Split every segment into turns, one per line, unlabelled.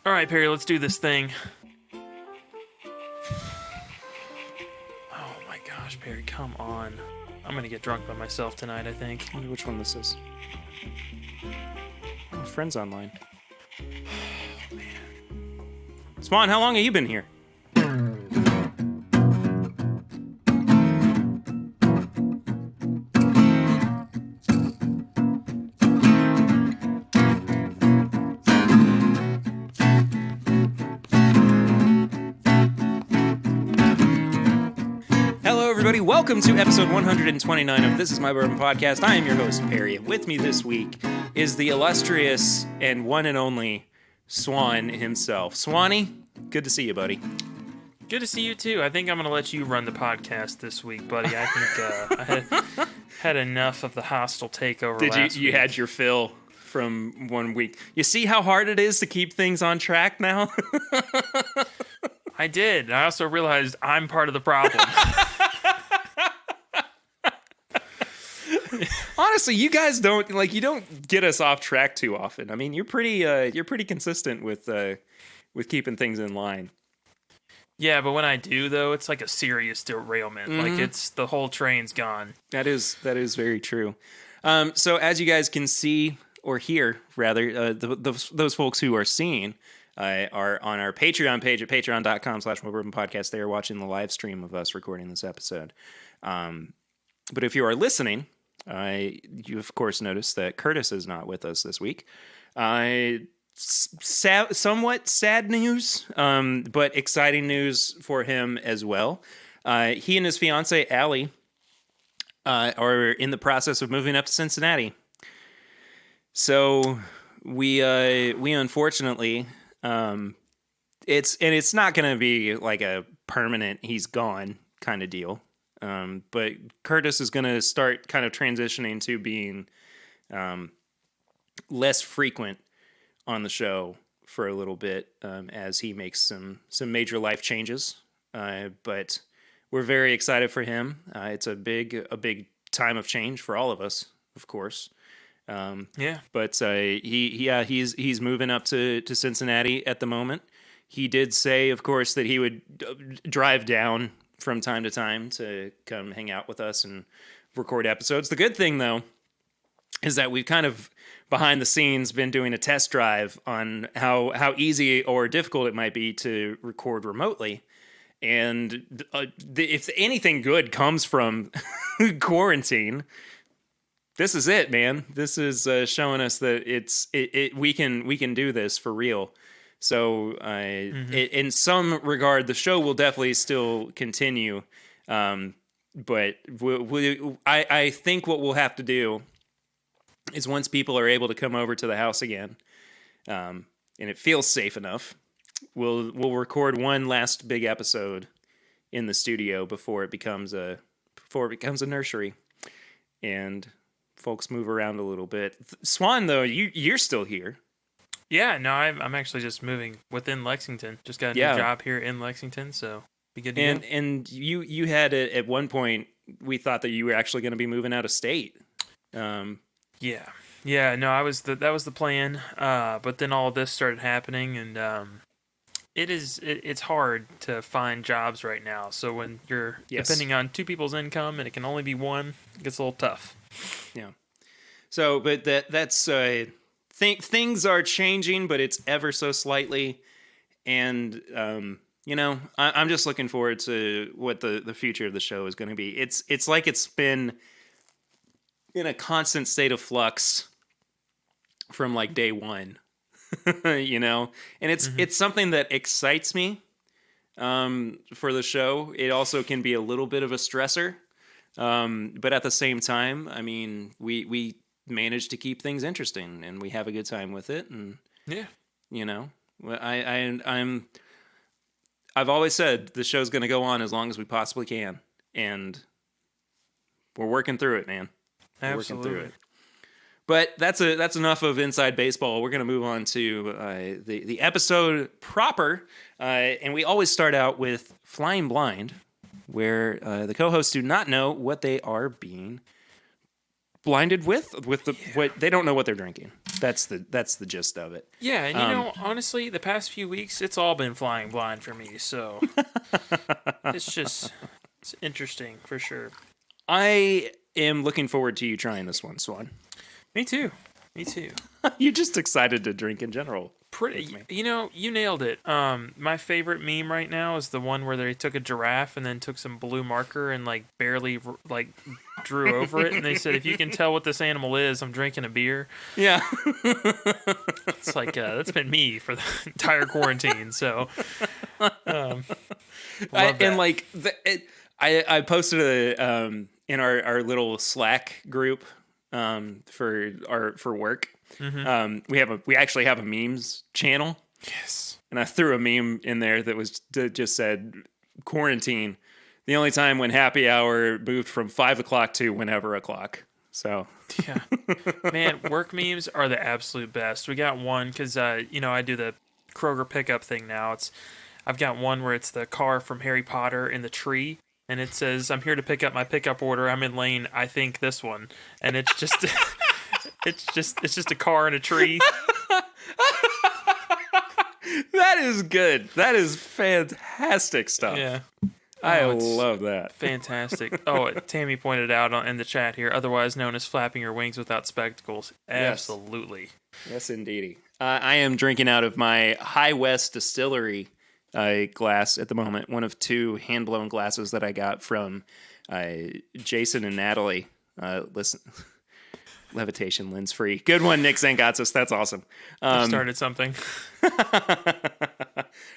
All right, Perry, let's do this thing. Oh my gosh, Perry, come on. I'm gonna get drunk by myself tonight, I think.
I wonder which one this is. Oh, friends online.
Oh, man.
Swan, how long have you been here? Welcome to episode 129 of This Is My Bourbon Podcast. I am your host, Perry. With me this week is the illustrious and one and only Swan himself. Swanny, good to see you, buddy.
Good to see you, too. I think I'm going to let you run the podcast this week, buddy. I think I had enough of the hostile takeover last week.
You had your fill from 1 week. You see how hard it is to keep things on track now?
I did. I also realized I'm part of the problem.
Honestly, you guys don't get us off track too often. I mean, you're pretty consistent with keeping things in line.
Yeah, but when I do though, it's like a serious derailment.
Mm-hmm.
Like it's the whole train's gone.
That is very true. So as you guys can see or hear, rather, those folks who are seeing are on our Patreon page at patreon.com/MyBourbonPodcast. They are watching the live stream of us recording this episode. But if you are listening, you of course noticed that Curtis is not with us this week. Somewhat sad news, but exciting news for him as well. He and his fiancee Allie are in the process of moving up to Cincinnati. So we unfortunately, it's not going to be like a permanent he's gone kind of deal. But Curtis is going to start kind of transitioning to being less frequent on the show for a little bit as he makes some major life changes. But we're very excited for him. It's a big time of change for all of us, of course.
Yeah.
But he's moving up to Cincinnati at the moment. He did say, of course, that he would drive down from time to time to come hang out with us and record episodes. The good thing, though, is that we've kind of behind the scenes been doing a test drive on how easy or difficult it might be to record remotely. And if anything good comes from quarantine, this is it, man. This is showing us that we can do this for real. So, in some regard, the show will definitely still continue. But I think what we'll have to do is once people are able to come over to the house again, and it feels safe enough, we'll record one last big episode in the studio before it becomes a nursery, and folks move around a little bit. Swan, though, you're still here.
Yeah, no, I'm actually just moving within Lexington. Just got a new job here in Lexington, so be good to go.
And you had at one point, we thought that you were actually going to be moving out of state.
Yeah, no, that was the plan. But then all of this started happening, and it's hard to find jobs right now. So when you're depending on two people's income and it can only be one, it gets a little tough.
Yeah. So, but that's. Things are changing, but it's ever so slightly. And, I'm just looking forward to what the future of the show is going to be. It's like it's been in a constant state of flux from like day one, and it's something that excites me for the show. It also can be a little bit of a stressor. But at the same time, I mean, we manage to keep things interesting and we have a good time with it. And I've always said the show's going to go on as long as we possibly can, and we're working through it, man.
Absolutely.
Working through it. But that's enough of inside baseball. We're going to move on to the episode proper, and we always start out with Flying Blind, where the co-hosts do not know what they are being blinded with the what they don't know what they're drinking. That's the gist of it.
Yeah, and honestly, the past few weeks, it's all been flying blind for me. So it's interesting for sure.
I am looking forward to you trying this one, Swan.
Me too. Me too.
You're just excited to drink in general.
Pretty, you nailed it. My favorite meme right now is the one where they took a giraffe and then took some blue marker and like barely like drew over it, and they said, "If you can tell what this animal is, I'm drinking a beer."
Yeah,
it's like that's been me for the entire quarantine. So, I
posted in our little Slack group for work. Mm-hmm. We actually have a memes channel.
Yes.
And I threw a meme in there that just said quarantine, the only time when happy hour moved from 5 o'clock to whenever o'clock. So
yeah, man, work memes are the absolute best. We got one because I do the Kroger pickup thing now. I've got one where it's the car from Harry Potter in the tree. And it says, "I'm here to pick up my pickup order. I'm in lane. I think this one." And it's just, it's just a car in a tree.
That is good. That is fantastic stuff.
Yeah,
I love that.
Fantastic. Oh, Tammy pointed out in the chat here, otherwise known as flapping your wings without spectacles. Absolutely.
Yes, indeedy. I am drinking out of my High West Distillery glass at the moment, one of two hand-blown glasses that I got from Jason and Natalie. Listen, levitation lens free. Good one, Nick Zangatsis. That's awesome.
Started something.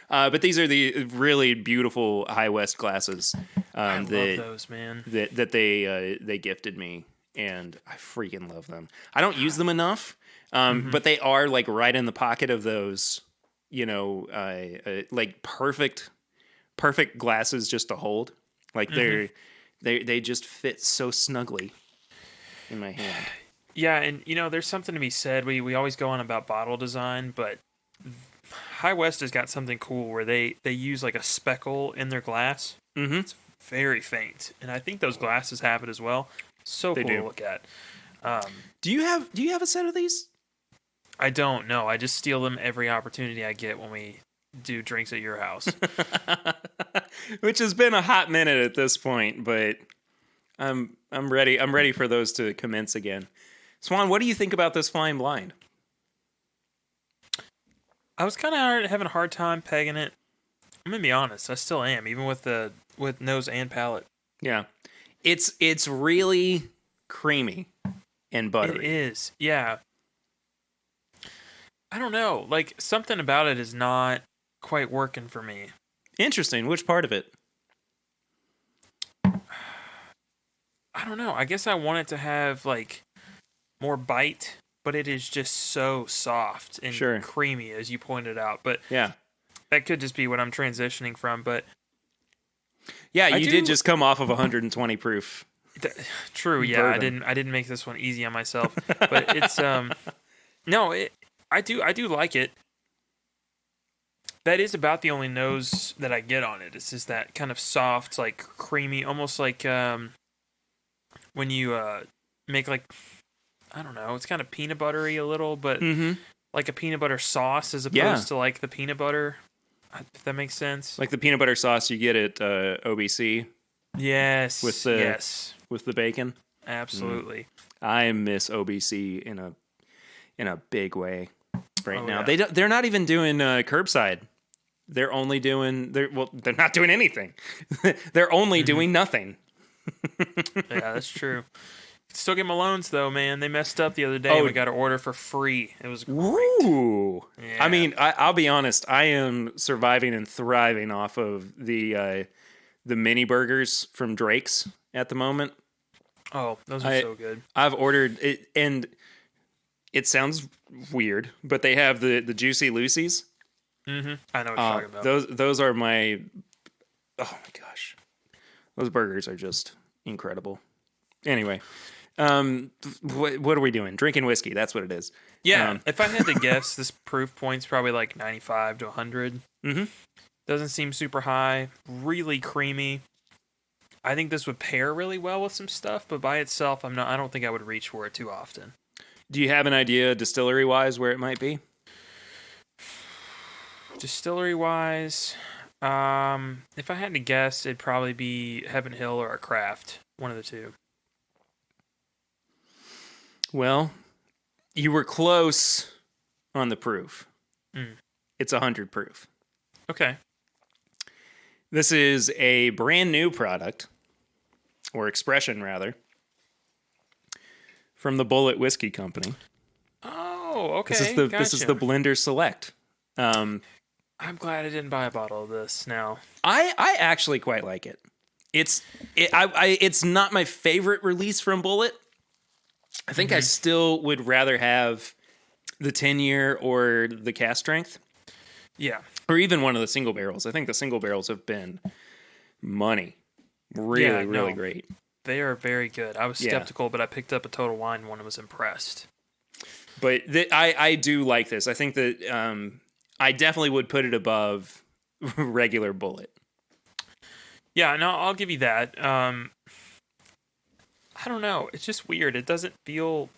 But these are the really beautiful High West glasses.
I love those, man.
That they gifted me, and I freaking love them. I don't use them enough, but they are like right in the pocket of those. Like perfect glasses just to hold. Like they just fit so snugly in my hand.
Yeah, and there's something to be said. We always go on about bottle design, but High West has got something cool where they use like a speckle in their glass. Mm-hmm. It's very faint, and I think those glasses have it as well. So cool to look at.
Do you have a set of these?
I don't know. I just steal them every opportunity I get when we do drinks at your house.
Which has been a hot minute at this point, but I'm ready. I'm ready for those to commence again. Swan, what do you think about this flying blind?
I was kind of having a hard time pegging it. I'm gonna be honest. I still am, even with nose and palate.
Yeah, it's really creamy and buttery.
It is. Yeah. I don't know. Like, something about it is not quite working for me.
Interesting. Which part of it?
I don't know. I guess I want it to have, like, more bite, but it is just so soft and creamy, as you pointed out. But
yeah,
that could just be what I'm transitioning from. But
yeah, you did just come off of 120 proof.
True. Yeah, Bourbon. I didn't make this one easy on myself. But it's I do like it. That is about the only nose that I get on it. It's just that kind of soft, like creamy, almost like when you make like, I don't know, it's kind of peanut buttery a little, but like a peanut butter sauce as opposed to like the peanut butter, if that makes sense.
Like the peanut butter sauce you get at OBC.
Yes.
With the bacon.
Absolutely.
I miss OBC in a big way. Right now, they're not even doing curbside. They're only doing they're not doing anything. They're only doing nothing.
Yeah, that's true. Still get Malone's though, man. They messed up the other day. We got to order for free. It was great.
Ooh. Yeah. I mean, I'll be honest. I am surviving and thriving off of the mini burgers from Drake's at the moment.
Oh, those are so good.
I've ordered it, and it sounds weird, but they have the Juicy Lucy's.
Mm-hmm. I know what you're talking about.
Those are my... Oh, my gosh. Those burgers are just incredible. Anyway, what are we doing? Drinking whiskey. That's what it is.
Yeah, if I had to guess, this proof point's probably like 95 to 100. Mm-hmm. Doesn't seem super high. Really creamy. I think this would pair really well with some stuff, but by itself, I don't think I would reach for it too often.
Do you have an idea, distillery wise, where it might be?
Distillery wise, if I had to guess, it'd probably be Heaven Hill or a Craft, one of the two.
Well, you were close on the proof.
Mm.
It's 100 proof.
Okay.
This is a brand new product, or expression rather, from the Bullet Whiskey Company.
Oh, okay.
This is the Blender Select.
I'm glad I didn't buy a bottle of this now.
I actually quite like it. It's not my favorite release from Bullet. I think I still would rather have the 10-year or the cast strength.
Yeah.
Or even one of the single barrels. I think the single barrels have been money. Really great.
They are very good. I was skeptical, but I picked up a Total Wine one and was impressed.
But I do like this. I think that I definitely would put it above regular Bullet.
Yeah, no, I'll give you that. I don't know. It's just weird. It doesn't feel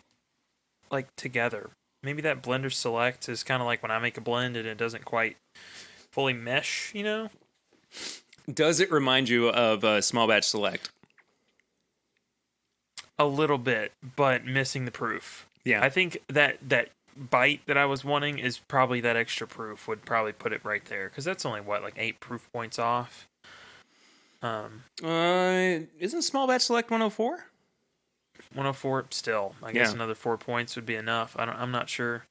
like together. Maybe that Blender Select is kind of like when I make a blend and it doesn't quite fully mesh, you know?
Does it remind you of a Small Batch Select?
A little bit, but missing the proof.
Yeah.
I think that bite that I was wanting is probably that extra proof would probably put it right there, because that's only like 8 proof points off.
Isn't Small Batch Select 104?
104 still. I guess another 4 points would be enough. I'm not sure.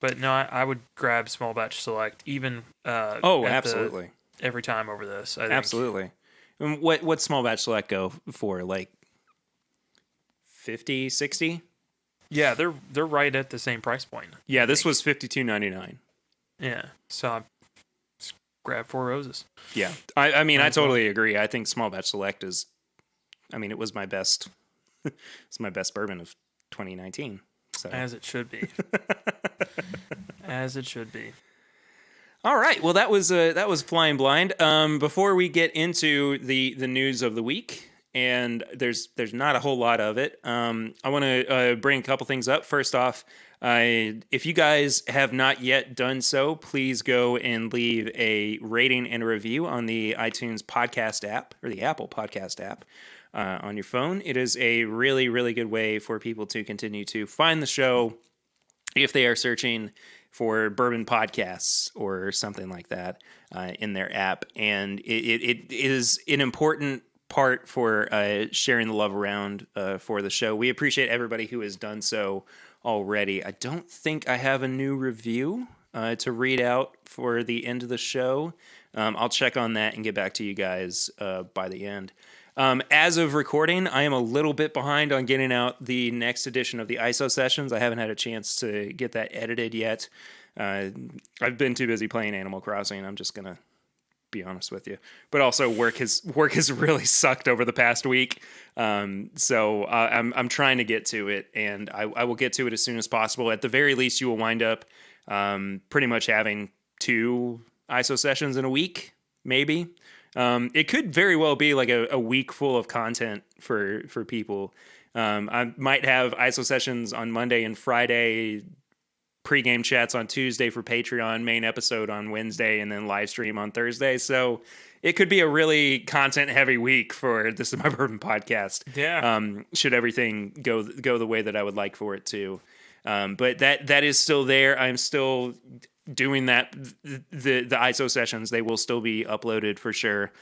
But no, I would grab Small Batch Select even
absolutely.
Every time over this. I think.
Absolutely. And what Small Batch Select go for? Like 50, 60?
Yeah, they're right at the same price point.
Yeah, this was $52.99.
Yeah. So I just grab 4 roses.
Yeah. I mean, I totally agree. I think Small Batch Select is it was my best it's my best bourbon of 2019. So.
As it should be. As it should be.
All right. Well, that was Flying Blind. Before we get into the news of the week, and there's not a whole lot of it, I want to bring a couple things up. First off, if you guys have not yet done so, please go and leave a rating and a review on the iTunes podcast app or the Apple podcast app on your phone. It is a really, really good way for people to continue to find the show if they are searching for bourbon podcasts or something like that in their app. And it is an important part for sharing the love around for the show. We appreciate everybody who has done so already. I don't think I have a new review to read out for the end of the show. I'll check on that and get back to you guys by the end. As of recording, I am a little bit behind on getting out the next edition of the ISO sessions. I haven't had a chance to get that edited yet. I've been too busy playing Animal Crossing. I'm just gonna be honest with you. But also work has really sucked over the past week. So I'm trying to get to it, and I will get to it as soon as possible. At the very least, you will wind up pretty much having 2 ISO sessions in a week, maybe. It could very well be like a week full of content for people. I might have ISO sessions on Monday and Friday, pre-game chats on Tuesday for Patreon, main episode on Wednesday, and then live stream on Thursday. So it could be a really content-heavy week for This Is My Bourbon podcast.
Yeah.
Should everything go the way that I would like for it to. But that is still there. I'm still doing that. The ISO sessions, they will still be uploaded for sure.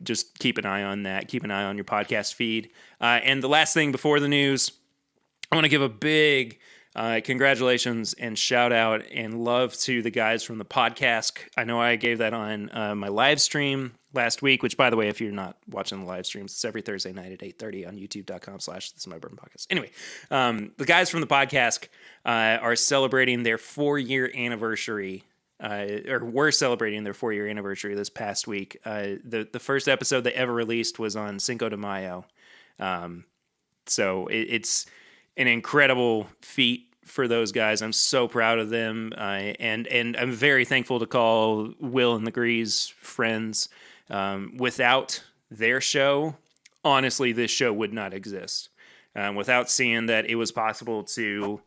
Just keep an eye on that. Keep an eye on your podcast feed. And the last thing before the news, I want to give a big congratulations and shout out and love to the guys from the podcast. I know I gave that on my live stream last week, which, by the way, if you're not watching the live streams, it's every Thursday night at 8:30 on youtube.com/This Is My Bourbon Podcast. Anyway, the guys from the podcast are celebrating their 4-year anniversary, or were celebrating their 4-year anniversary this past week. The first episode they ever released was on Cinco de Mayo. So it's an incredible feat for those guys. I'm so proud of them, and I'm very thankful to call Will and the Grease friends. Without their show, honestly, this show would not exist without seeing that it was possible to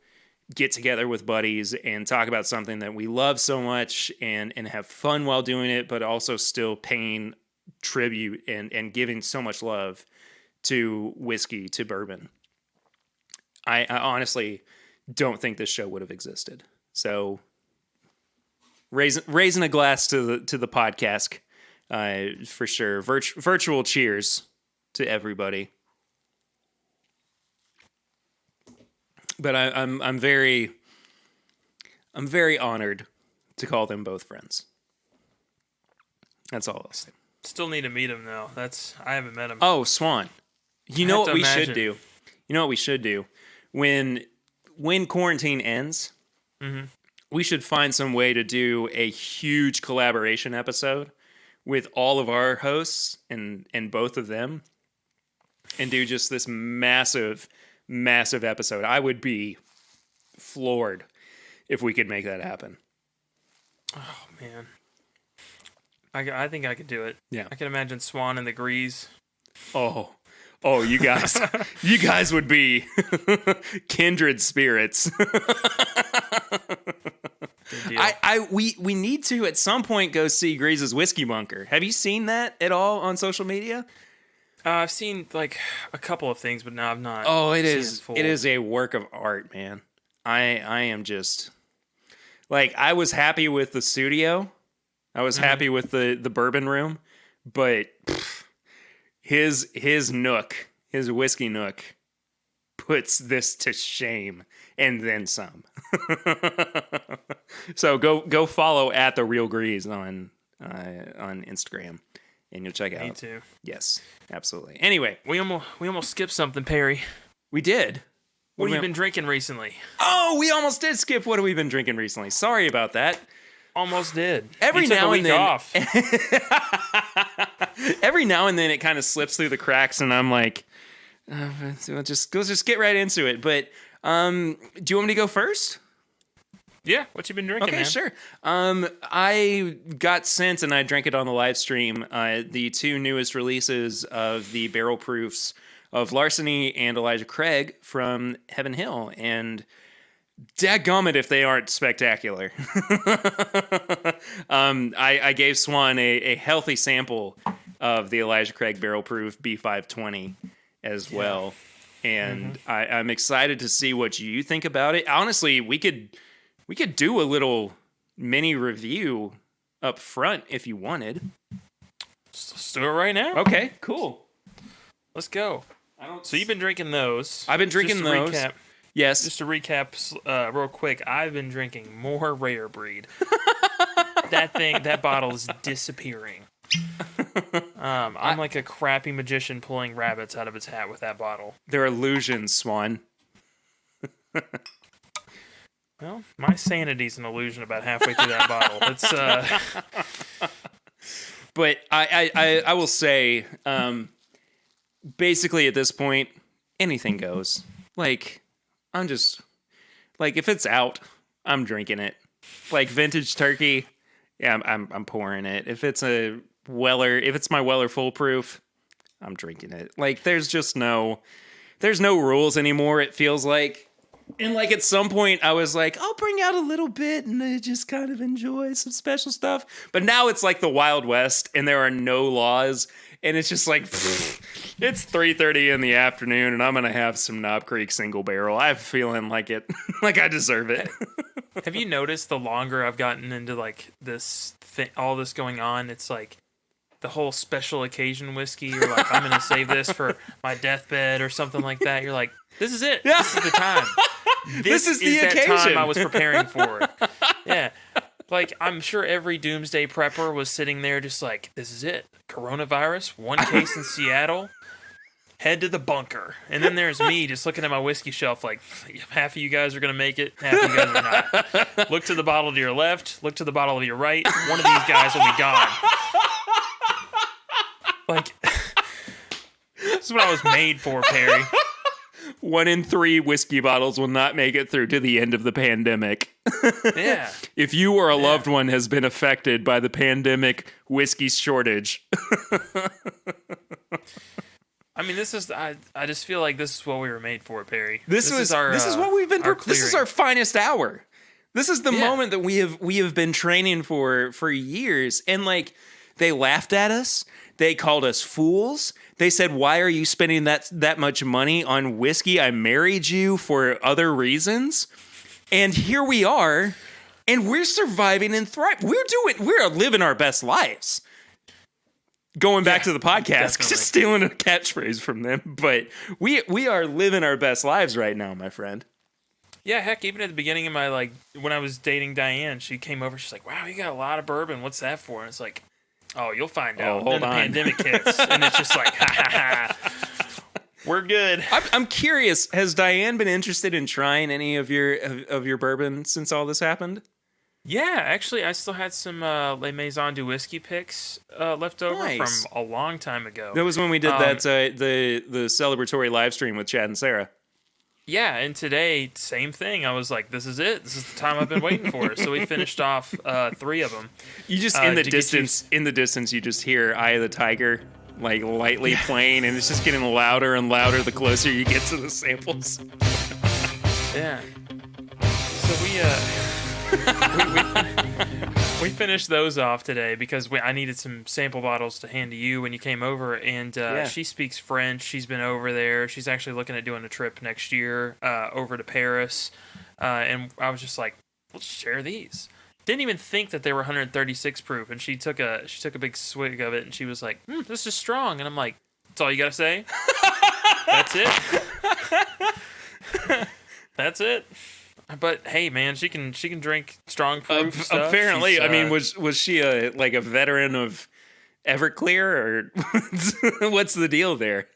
get together with buddies and talk about something that we love so much and have fun while doing it, but also still paying tribute and giving so much love to whiskey, to bourbon. I honestly don't think this show would have existed. So raising a glass to the podcast, for sure. Virtual cheers to everybody. But I'm very honored to call them both friends. That's all I'll say.
Still need to meet him though. I haven't met him.
Oh, Swan. You know what we should do? You know what we should do? When quarantine ends, we should find some way to do a huge collaboration episode with all of our hosts and both of them, and do just this massive episode. I would be floored if we could make that happen.
Oh man, I think I could do it.
Yeah,
I can imagine Swan and the Grease.
Oh, you guys would be kindred spirits. We need to at some point go see Grease's Whiskey Bunker. Have you seen that at all on social media?
I've seen like a couple of things, but no, I've not.
Oh, it
seen
is.
full.
It is a work of art, man. I am just like, I was happy with the studio. I was happy with the bourbon room, but his nook, his whiskey nook, puts this to shame and then some. So go follow at The Real Grease on Instagram. And you'll check out.
Me too.
Yes, absolutely. Anyway,
we almost skipped something, Perry.
we did.
What have you been drinking recently?
Oh, we almost did skip. What have we been drinking recently? Sorry about that.
Almost did.
Every
You took
now
a
and
week
then,
off.
every now and then, it kind of slips through the cracks, and I'm like, let's just get right into it. But do you want me to go first?
Yeah, what you been drinking,
Okay,
man?
sure. I got sent, and I drank it on the live stream, the two newest releases of the barrel proofs of Larceny and Elijah Craig from Heaven Hill, and dadgummit if they aren't spectacular. I gave Swan a healthy sample of the Elijah Craig barrel proof B520 as well, and I'm excited to see what you think about it. Honestly, we could do a little mini review up front if you wanted.
Let's do it right now.
Okay, cool.
Let's go. So you've been drinking those.
I've been drinking those. Yes.
Just to recap real quick, I've been drinking more Rare Breed. That bottle is disappearing. I'm like a crappy magician pulling rabbits out of its hat with that bottle.
They're illusions, Swan.
Well, my sanity's an illusion about halfway through that bottle. It's
But I will say, basically at this point, anything goes. Like, I'm just like, if it's out, I'm drinking it. Like vintage turkey, yeah, I'm pouring it. If it's my Weller Full Proof, I'm drinking it. Like, there's no rules anymore. It feels like. And like at some point I was like, I'll bring out a little bit and just kind of enjoy some special stuff. But now it's like the Wild West and there are no laws. And it's just like, it's 3:30 in the afternoon and I'm going to have some Knob Creek single barrel. I'm feeling like it, like I deserve it.
Have you noticed the longer I've gotten into like this thing, all this going on, it's like the whole special occasion whiskey. You're like, I'm going to save this for my deathbed or something like that. You're like, this is it. This is the time. This is the occasion. Time I was preparing for. Yeah. Like, I'm sure every doomsday prepper was sitting there just like, this is it. Coronavirus, one case in Seattle, head to the bunker. And then there's me just looking at my whiskey shelf like, half of you guys are going to make it, half of you guys are not. Look to the bottle to your left, look to the bottle to your right. One of these guys will be gone. Like, this is what I was made for, Perry.
1 in 3 whiskey bottles will not make it through to the end of the pandemic.
Yeah.
If you or a loved one has been affected by the pandemic whiskey shortage.
I mean, I just feel like this is what we were made for, Perry.
This is what we've been. This is
clearing.
our finest hour. This is the
Yeah.
moment that we have been training for years. And like, they laughed at us. They called us fools. They said, "Why are you spending that much money on whiskey? I married you for other reasons." And here we are, and we're surviving and thriving. We're living our best lives. Going back to the podcast,
definitely.
just stealing a catchphrase from them, but we are living our best lives right now, my friend.
Yeah, heck, even at the beginning of my, when I was dating Diane, she came over, she's like, wow, you got a lot of bourbon. What's that for? And it's like, oh, you'll find out.
hold
And then the
on.
pandemic hits, and it's just like, ha, ha, ha. We're good.
I'm curious. Has Diane been interested in trying any of your bourbon since all this happened?
Yeah, actually, I still had some Les Maisons du Whiskey picks left over
Nice.
from a long time ago.
That was when we did the celebratory live stream with Chad and Sarah.
Yeah, and today, same thing. I was like, this is it. This is the time I've been waiting for. So we finished off 3 of them.
You just in the distance, you just hear "Eye of the Tiger" like lightly playing, and it's just getting louder and louder the closer you get to the samples.
Yeah. So we finished those off today because I needed some sample bottles to hand to you when you came over, and she speaks French. She's been over there. She's actually looking at doing a trip next year over to Paris, and I was just like, let's share these. Didn't even think that they were 136 proof, and she took a big swig of it, and she was like, "This is strong," and I'm like, "That's all you gotta say? That's it? That's it?" But hey, man, she can drink strong proof stuff.
Apparently,
She's,
I mean, was she a veteran of Everclear, or what's the deal there?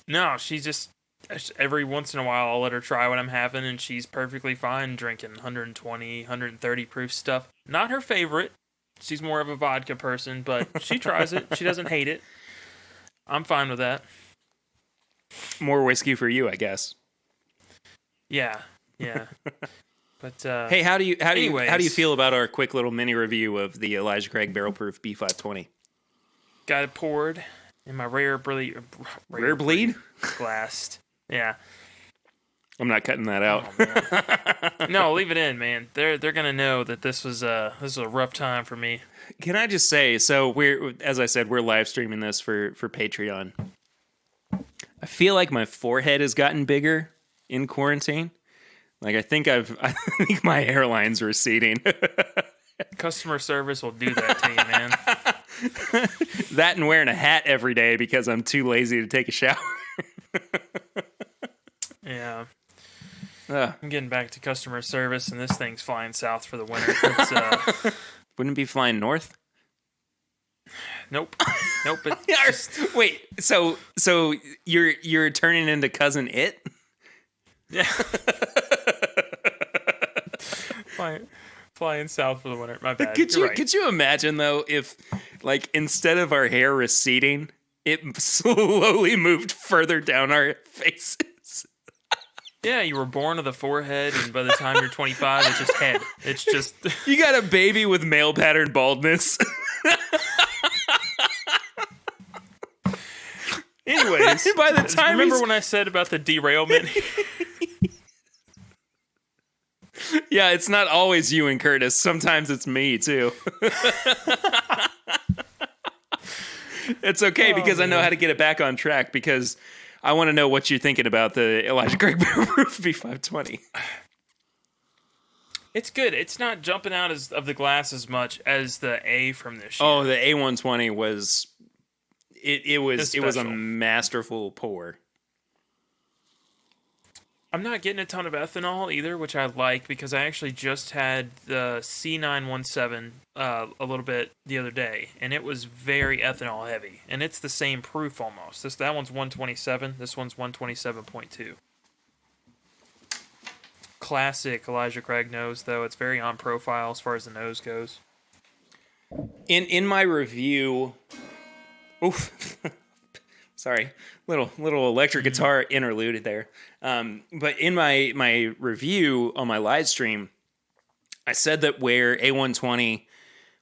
No, she's just every once in a while I'll let her try what I'm having, and she's perfectly fine drinking 120, 130 proof stuff. Not her favorite. She's more of a vodka person, but she tries it. She doesn't hate it. I'm fine with that.
More whiskey for you, I guess.
Yeah. But
Hey, how do you
anyways.
feel about our quick little mini review of the Elijah Craig Barrel Proof B520?
Got it poured in my rare bleed glassed. Yeah.
I'm not cutting that out.
Oh, no, leave it in, man. They're gonna know that this was a rough time for me.
Can I just say, so as I said, we're live streaming this for Patreon. I feel like my forehead has gotten bigger in quarantine. Like I think my hairline's receding.
Customer service will do that to you, man.
That and wearing a hat every day because I'm too lazy to take a shower.
Yeah. I'm getting back to customer service, and this thing's flying south for the winter. It's,
Wouldn't it be flying north?
nope. It
Wait, so you're turning into cousin It?
yeah. Flying south for the winter. My bad.
Could you imagine though if like instead of our hair receding, it slowly moved further down our faces?
Yeah, you were born with a forehead, and by the time you're 25, it's just head. It's just
You got a baby with male pattern baldness.
anyways.
By the time
remember when I said about the derailment?
Yeah, it's not always you and Curtis. Sometimes it's me too. It's okay because I know how to get it back on track because I want to know what you're thinking about the Elijah Craig Barrel Proof B520.
It's good. It's not jumping out of the glass as much as the A from this year.
Oh, the A120 was it was a
special.
masterful pour.
I'm not getting a ton of ethanol either, which I like because I actually just had the C917 a little bit the other day, and it was very ethanol heavy, and it's the same proof almost. That one's 127. This one's 127.2. Classic Elijah Craig nose, though. It's very on profile as far as the nose goes.
In my review, oof, sorry, little electric guitar interlude there. But in my review on my live stream, I said that where A120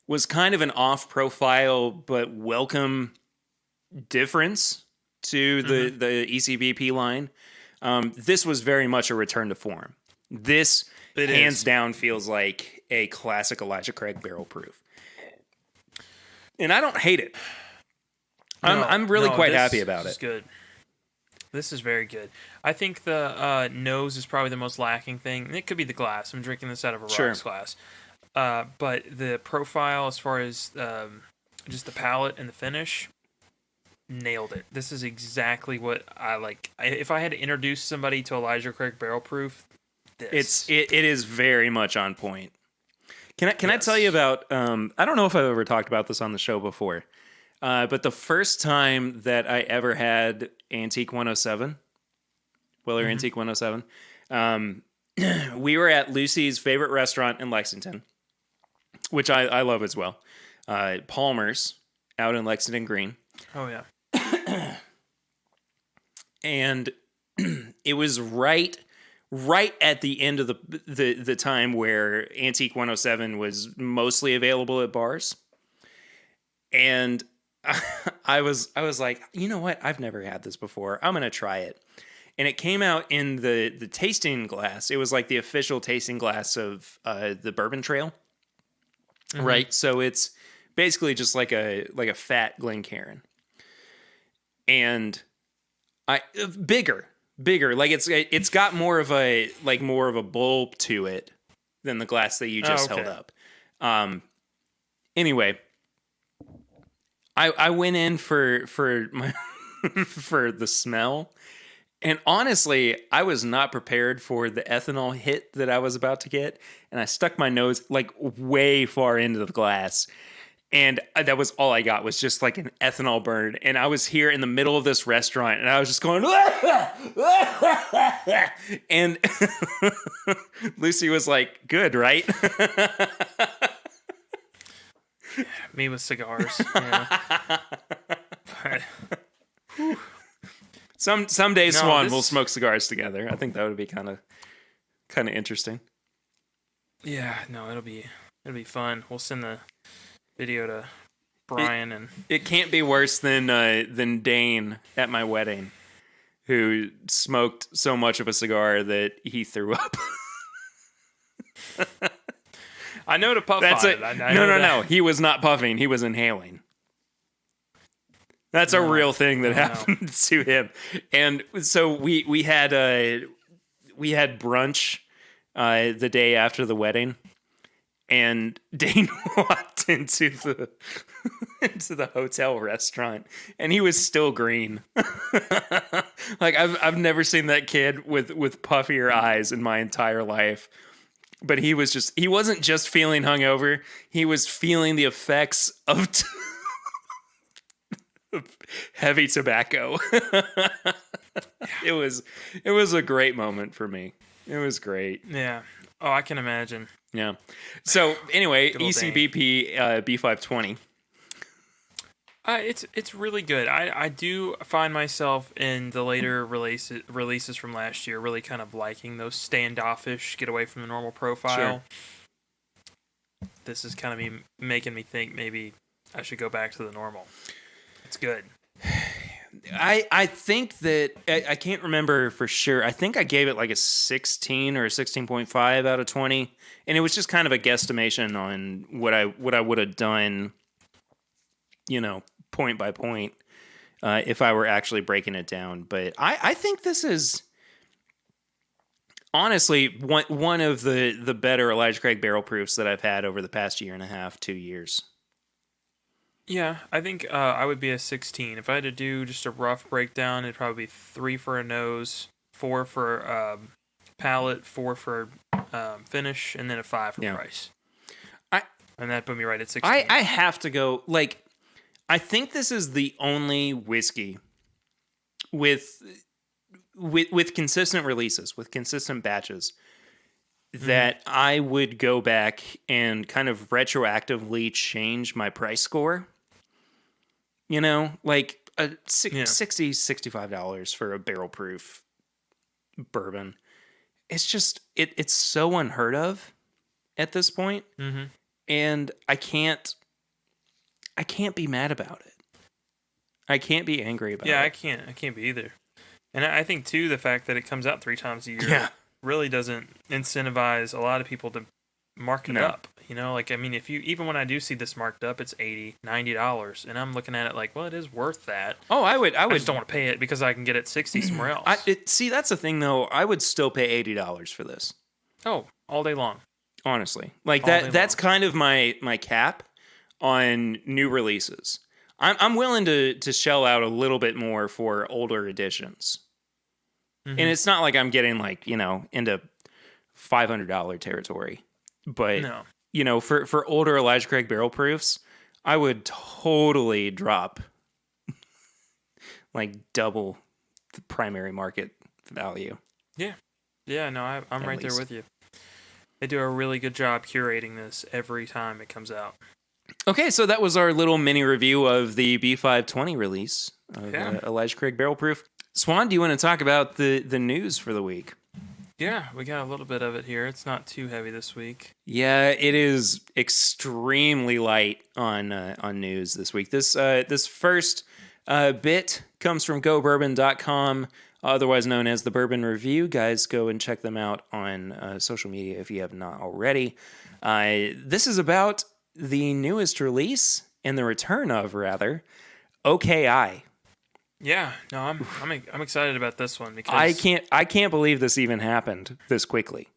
was kind of an off-profile but welcome difference to the ECBP line. This was very much a return to form. This hands down feels like a classic Elijah Craig barrel proof, and I don't hate it. I'm really quite happy about it.
Good. This is very good. I think the nose is probably the most lacking thing. It could be the glass. I'm drinking this out of a rocks glass. But the profile, as far as just the palate and the finish, nailed it. This is exactly what I like. If I had to introduce somebody to Elijah Craig barrel proof, this.
It is very much on point. Can I tell you about? I don't know if I've ever talked about this on the show before. But the first time that I ever had Antique 107, Weller Antique 107, we were at Lucy's favorite restaurant in Lexington, which I love as well. Palmer's out in Lexington Green.
Oh, yeah.
And it was right at the end of the time where Antique 107 was mostly available at bars. And I was like, you know what? I've never had this before. I'm going to try it. And it came out in the tasting glass. It was like the official tasting glass of the Bourbon Trail. Right? So it's basically just like a fat Glencairn. And bigger. Like it's got more of a bulb to it than the glass that you just held up. Anyway, I went in for my for the smell, and honestly, I was not prepared for the ethanol hit that I was about to get, and I stuck my nose like way far into the glass, and that was all I got was just like an ethanol burn, and I was here in the middle of this restaurant, and I was just going, and Lucy was like, "Good, right?"
Me with cigars. Yeah.
Someday, Swan, we'll smoke cigars together. I think that would be kind of interesting.
Yeah, no, it'll be fun. We'll send the video to Brian, and
it can't be worse than Dane at my wedding, who smoked so much of a cigar that he threw up.
I know to puff on it.
No. He was not puffing. He was inhaling. That's a real thing that happened to him. And so we had brunch the day after the wedding, and Dane walked into the hotel restaurant, and he was still green. Like I've never seen that kid with puffier eyes in my entire life. But he wasn't just feeling hungover. He was feeling the effects of heavy tobacco. It was a great moment for me. It was great.
Yeah. Oh, I can imagine.
Yeah. So anyway, ECBP B520.
It's really good. I do find myself in the later releases from last year really kind of liking those standoffish, get away from the normal profile. Sure. This is kind of making me think maybe I should go back to the normal. It's good.
I think that I can't remember for sure. I think I gave it like a 16 or a 16.5 out of 20, and it was just kind of a guesstimation on what I would have done, point by point, if I were actually breaking it down. But I think this is honestly one of the better Elijah Craig barrel proofs that I've had over the past year and a half, 2 years.
Yeah, I think I would be a 16. If I had to do just a rough breakdown, it'd probably be 3 for a nose, 4 for palate, 4 for finish, and then a 5 for price. And that put me right at 16.
I have to go, I think this is the only whiskey with consistent releases, with consistent batches, that I would go back and kind of retroactively change my price score. Like $60, $65 for a barrel proof bourbon. It's just, it's so unheard of at this point. And I can't be mad about it. I can't be angry about
Yeah,
it.
I can't be either. And I think too the fact that it comes out 3 times a year
Yeah.
really doesn't incentivize a lot of people to mark it
No.
up. You know, like I mean, if you even when I do see this marked up, it's $80, $90, and I'm looking at it like, well, it is worth that.
Oh, I would. I
I just don't
would.
want to pay it because I can get it 60 somewhere else.
See, that's the thing, though. I would still pay $80 for this.
Oh, all day long,
Honestly, like
all day
that's
long.
kind of my cap on new releases. I'm willing to shell out a little bit more for older editions, and
Hmm.
it's not like I'm getting like into $500 territory, but
No,
for older Elijah Craig barrel proofs, I would totally drop like double the primary market value.
yeah, yeah, no, I'm
At
right there
least.
with you. They do a really good job curating this every time it comes out.
Okay, so that was our little mini review of the B520 release of
Yeah.
Elijah Craig Barrel Proof. Swan, do you want to talk about the news for the week?
Yeah, we got a little bit of it here. It's not too heavy this week.
Yeah, it is extremely light on news this week. This first bit comes from GoBourbon.com, otherwise known as the Bourbon Review. Guys, go and check them out on social media if you have not already. This is about the newest release and the return of rather OKI.
Yeah, no, I'm excited about this one because
I can't believe this even happened this quickly.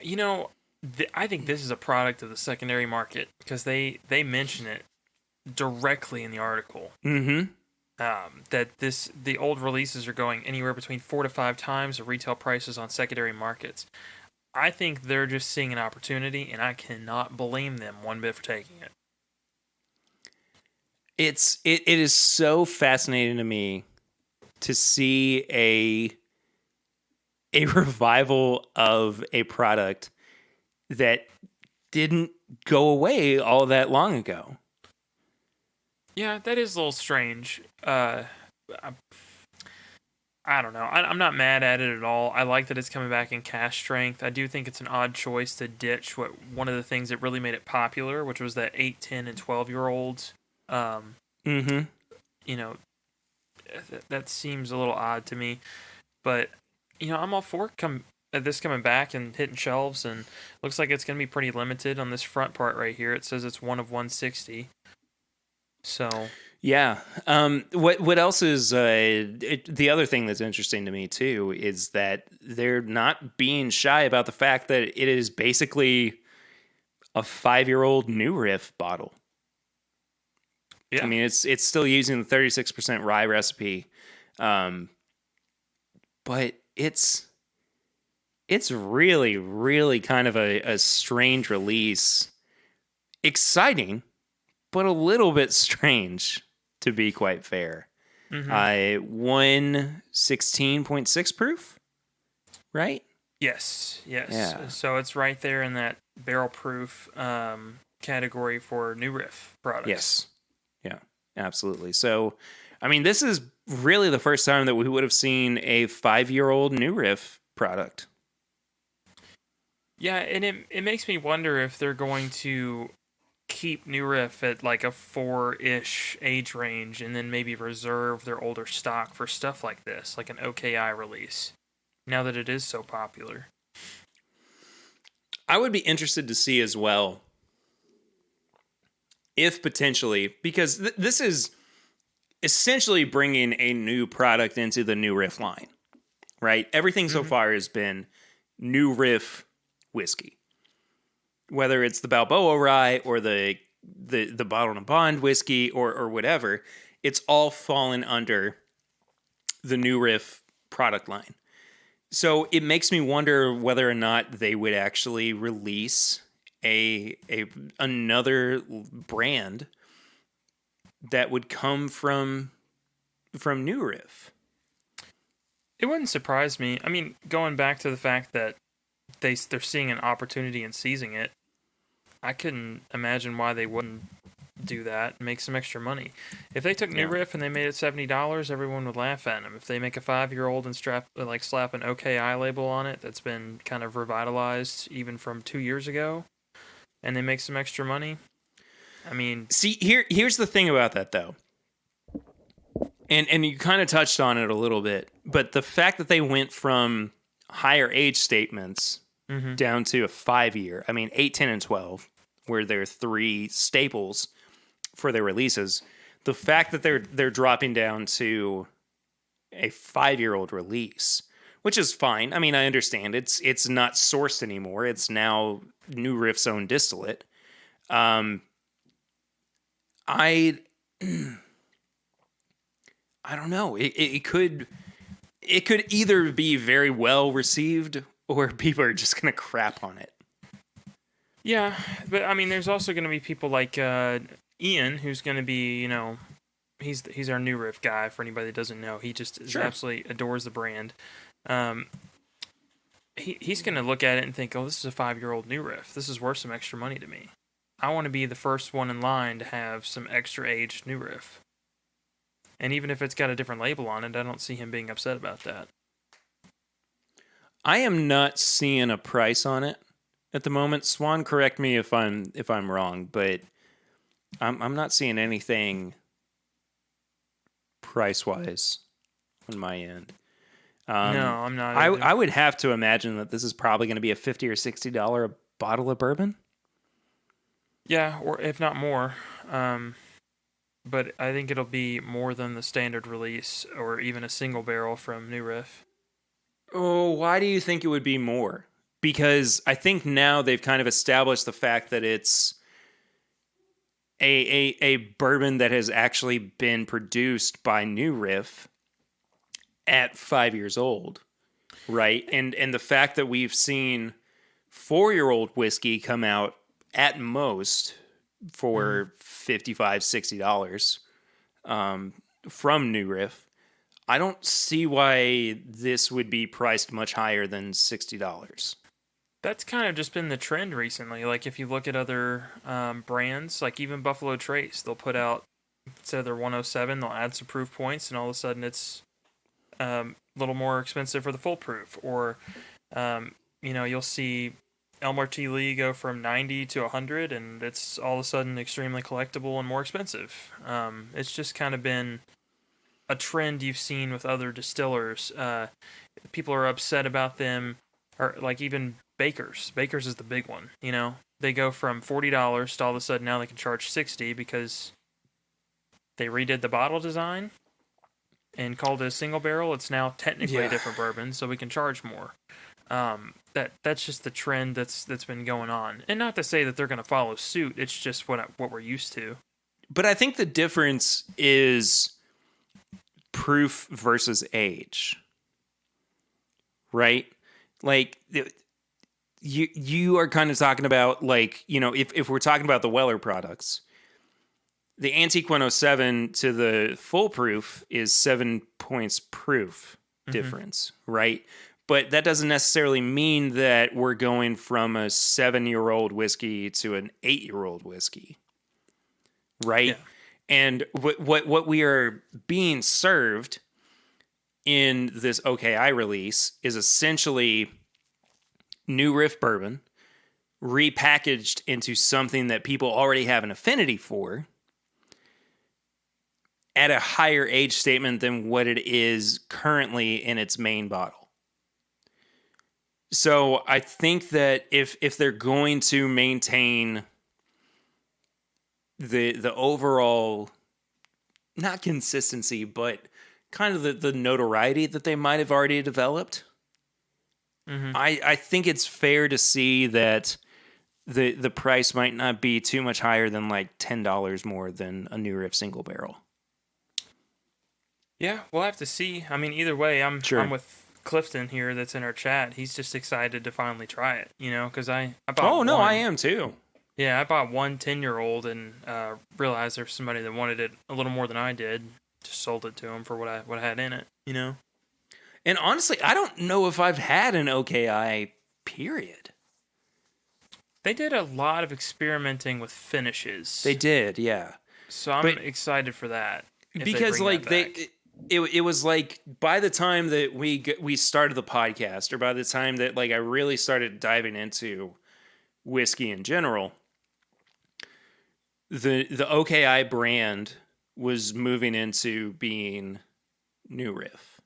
you know I think this is a product of the secondary market because they mention it directly in the article.
Mm-hmm.
That the old releases are going anywhere between 4 to 5 times the retail prices on secondary markets. I think they're just seeing an opportunity, and I cannot blame them one bit for taking it.
It is so fascinating to me to see a revival of a product that didn't go away all that long ago.
Yeah, that is a little strange. I don't know. I'm not mad at it at all. I like that it's coming back in cash strength. I do think it's an odd choice to ditch one of the things that really made it popular, which was that 8, 10, and 12-year-olds. Um,
Mm-hmm.
you know, that seems a little odd to me, but I'm all for this coming back and hitting shelves, and looks like it's going to be pretty limited on this front part right here. It says it's one of 160. So
Yeah. What else is the other thing that's interesting to me too is that they're not being shy about the fact that it is basically a 5-year-old new riff bottle.
yeah,
I mean, it's still using the 36% rye recipe, but it's really really kind of a strange release. Exciting, but a little bit strange, to be quite fair.
hmm
116.6 proof, right?
yes, yes.
Yeah.
So it's right there in that barrel proof category for new riff products.
Yes. Yeah, absolutely. So, I mean, this is really the first time that we would have seen a 5-year-old new riff product.
Yeah, and it makes me wonder if they're going to keep New Riff at like a 4-ish age range and then maybe reserve their older stock for stuff like this, like an OKI release, now that it is so popular.
I would be interested to see as well if potentially, because this is essentially bringing a new product into the new riff line, right? Everything so far has been new riff whiskey, whether it's the Balboa rye or the Bottle and Bond whiskey or whatever. It's all fallen under the new riff product line. So it makes me wonder whether or not they would actually release another brand that would come from New Riff.
It wouldn't surprise me. I mean, going back to the fact that they're seeing an opportunity and seizing it, I couldn't imagine why they wouldn't do that and make some extra money. If they took New
Yeah.
Riff and they made it $70, everyone would laugh at them. If they make a 5-year-old and slap an OKI label on it that's been kind of revitalized even from 2 years ago, and they make some extra money, I mean,
See, here's the thing about that though. And you kind of touched on it a little bit, but the fact that they went from higher age statements
Mm-hmm.
down to a 5 year, I mean 8, 10, and 12, where they're three staples for their releases. The fact that they're dropping down to a 5-year-old release, which is fine. I mean, I understand it's not sourced anymore. It's now New Riff's own distillate. I I don't know. It could either be very well received or people are just gonna crap on it.
Yeah, but I mean, there's also going to be people like Ian, who's going to be, he's our new riff guy. For anybody that doesn't know, he just
Sure.
absolutely adores the brand. Um, he's going to look at it and think, oh, this is a 5-year-old new riff. This is worth some extra money to me. I want to be the first one in line to have some extra aged new riff. And even if it's got a different label on it, I don't see him being upset about that.
I am not seeing a price on it at the moment. Swan, correct me if I'm wrong, but I'm not seeing anything price wise on my end.
No, I'm not.
I would have to imagine that this is probably going to be a $50 or $60 a bottle of bourbon.
Yeah, or if not more. But I think it'll be more than the standard release or even a single barrel from New Riff.
Oh, why do you think it would be more? Because I think now they've kind of established the fact that it's a bourbon that has actually been produced by New Riff at 5 years old, right? And the fact that we've seen 4-year-old whiskey come out at most for $55, $60 from New Riff. I don't see why this would be priced much higher than $60.
That's kind of just been the trend recently. Like if you look at other brands, like even Buffalo Trace, they'll put out, instead of their 107, they'll add some proof points, and all of a sudden it's a little more expensive for the full proof. Or, you'll see Elmer T. Lee go from 90 to 100, and it's all of a sudden extremely collectible and more expensive. It's just kind of been a trend you've seen with other distillers. People are upset about them, or like even Bakers. Bakers is the big one. They go from $40 to all of a sudden now they can charge $60 because they redid the bottle design and called it a single barrel. It's now technically a different bourbon, so we can charge more. That's just the trend that's been going on, and not to say that they're going to follow suit. It's just what we're used to.
But I think the difference is proof versus age, right? Like you are kind of talking about, like, if we're talking about the Weller products, the Antique 107 to the full proof is 7 points proof difference, right? But that doesn't necessarily mean that we're going from a 7-year-old whiskey to an 8-year-old whiskey, right?
Yeah.
And what we are being served in this OKI release is essentially New Riff bourbon repackaged into something that people already have an affinity for at a higher age statement than what it is currently in its main bottle. So I think that if they're going to maintain the overall, not consistency, but kind of the notoriety that they might have already developed, I think it's fair to see that the price might not be too much higher than like $10 more than a New Riff single barrel.
Yeah, we'll have to see. I mean, either way, I'm with Clifton here that's in our chat. He's just excited to finally try it, because I bought
I am too.
Yeah, I bought one 10-year-old and realized there's somebody that wanted it a little more than I did. Just sold it to him for what I had in it,
And honestly, I don't know if I've had an OKI, period.
They did a lot of experimenting with finishes.
They did, yeah.
So I'm excited for that.
Because it was like by the time that we started the podcast, or by the time that like I really started diving into whiskey in general, the OKI brand was moving into being new riff,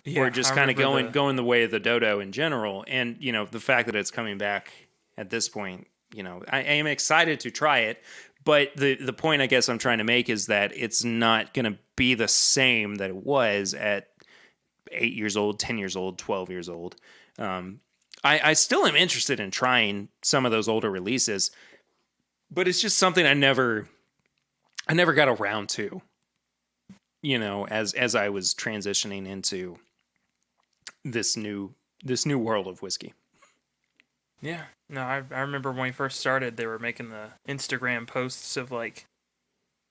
or
Yeah, I
just kind of
remember
going the way of the dodo in general. And the fact that it's coming back at this point, I am excited to try it. But the point I guess I'm trying to make is that it's not going to be the same that it was at 8 years old, 10 years old, 12 years old. I still am interested in trying some of those older releases, but it's just something I never got around to, as I was transitioning into this new world of whiskey.
Yeah. No, I remember when we first started, they were making the Instagram posts of like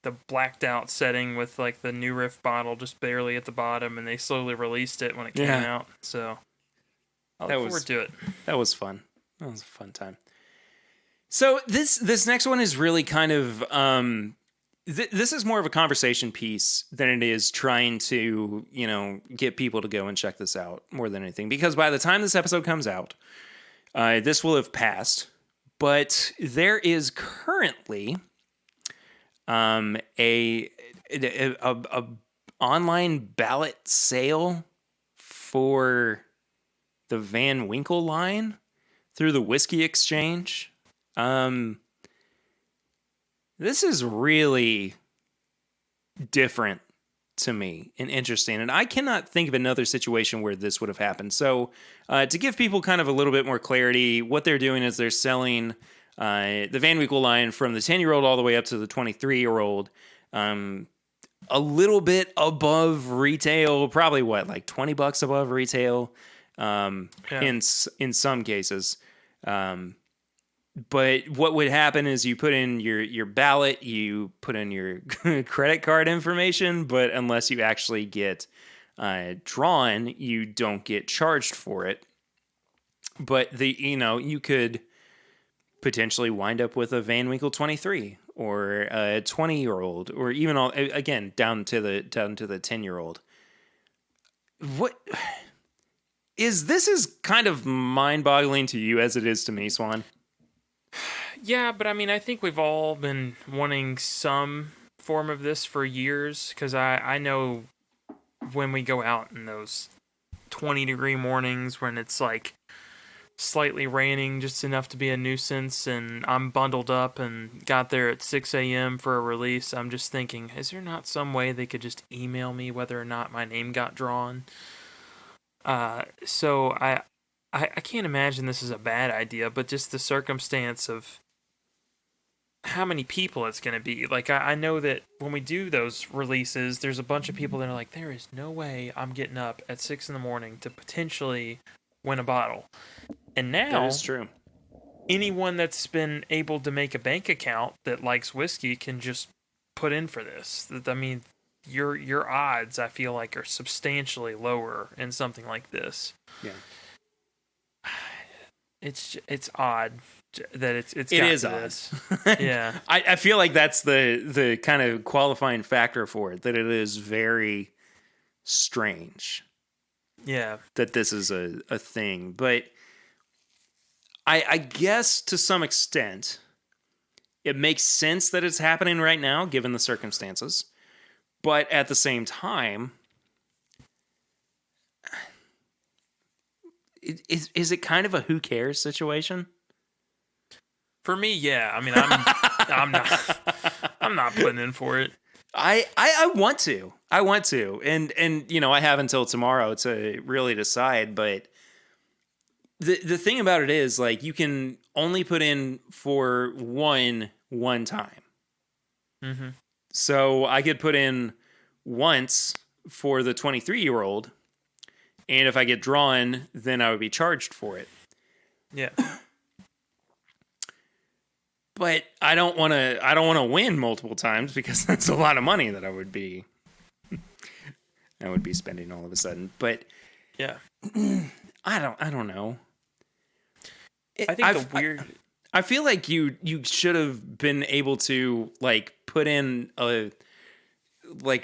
the blacked out setting with like the new riff bottle just barely at the bottom, and they slowly released it when it came
Yeah.
out. So I
That
look
was
forward to it.
that was fun. That was a fun time. So this next one is really kind of this is more of a conversation piece than it is trying to get people to go and check this out more than anything, because by the time this episode comes out, this will have passed. But there is currently a online ballot sale for the Van Winkle line through the Whiskey Exchange. This is really different to me and interesting, and I cannot think of another situation where this would have happened. So, to give people kind of a little bit more clarity, what they're doing is they're selling the Van Winkle line from the 10-year-old all the way up to the 23-year-old, a little bit above retail, probably like $20 above retail, in some cases. But what would happen is you put in your ballot, you put in your credit card information, but unless you actually get drawn, you don't get charged for it. But you could potentially wind up with a Van Winkle 23 or a 20-year-old, or even again down to the 10-year-old. What this is kind of mind-boggling to you as it is to me, Swan.
Yeah, but I mean, I think we've all been wanting some form of this for years, because I know when we go out in those 20-degree mornings when it's like slightly raining just enough to be a nuisance, and I'm bundled up and got there at 6 a.m. for a release, I'm just thinking, is there not some way they could just email me whether or not my name got drawn? So I can't imagine this is a bad idea, but just the circumstance of how many people it's going to be. Like, I know that when we do those releases, there's a bunch of people that are like, there is no way I'm getting up at 6 in the morning to potentially win a bottle. And
That
now,
is true.
anyone that's been able to make a bank account that likes whiskey can just put in for this. I mean, your odds, I feel like, are substantially lower in something like this.
Yeah.
It's odd that it
is
to
odd.
this. Yeah.
I feel like that's the kind of qualifying factor for it, that it is very strange.
Yeah.
That this is a thing. But I guess to some extent it makes sense that it's happening right now given the circumstances. But at the same time, is it kind of a who cares situation?
For me, yeah. I mean, I'm not putting in for it.
I want to. And I have until tomorrow to really decide, but the thing about it is, like, you can only put in for one time.
Mm-hmm.
So I could put in once for the 23-year-old, and if I get drawn, then I would be charged for it.
Yeah.
But I don't want to win multiple times, because that's a lot of money that I would be spending all of a sudden. But
yeah,
I don't know.
I think
I feel like you should have been able to, like, put in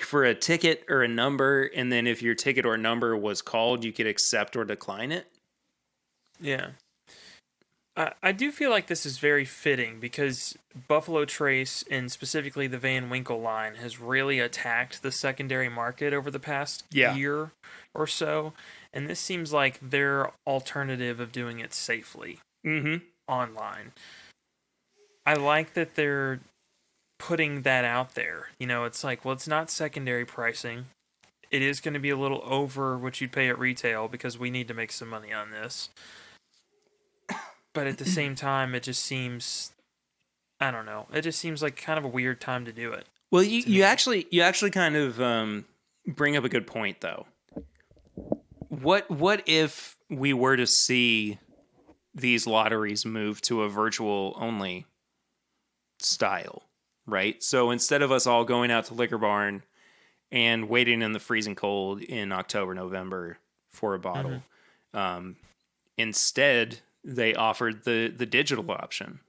for a ticket or a number, and then if your ticket or number was called, you could accept or decline it.
Yeah. I do feel like this is very fitting because Buffalo Trace and specifically the Van Winkle line has really attacked the secondary market over the past
Yeah.
year or so, and this seems like their alternative of doing it safely
Mm-hmm.
online. I like that they're putting that out there. It's like, well, it's not secondary pricing. It is going to be a little over what you'd pay at retail because we need to make some money on this. But at the same time, it just seems, I don't know. It just seems like kind of a weird time to do it
Well,
to me.
you actually kind of bring up a good point though. What if we were to see these lotteries move to a virtual only style, right? So instead of us all going out to Liquor Barn and waiting in the freezing cold in October, November for a
Hmm.
bottle, instead they offered the digital option.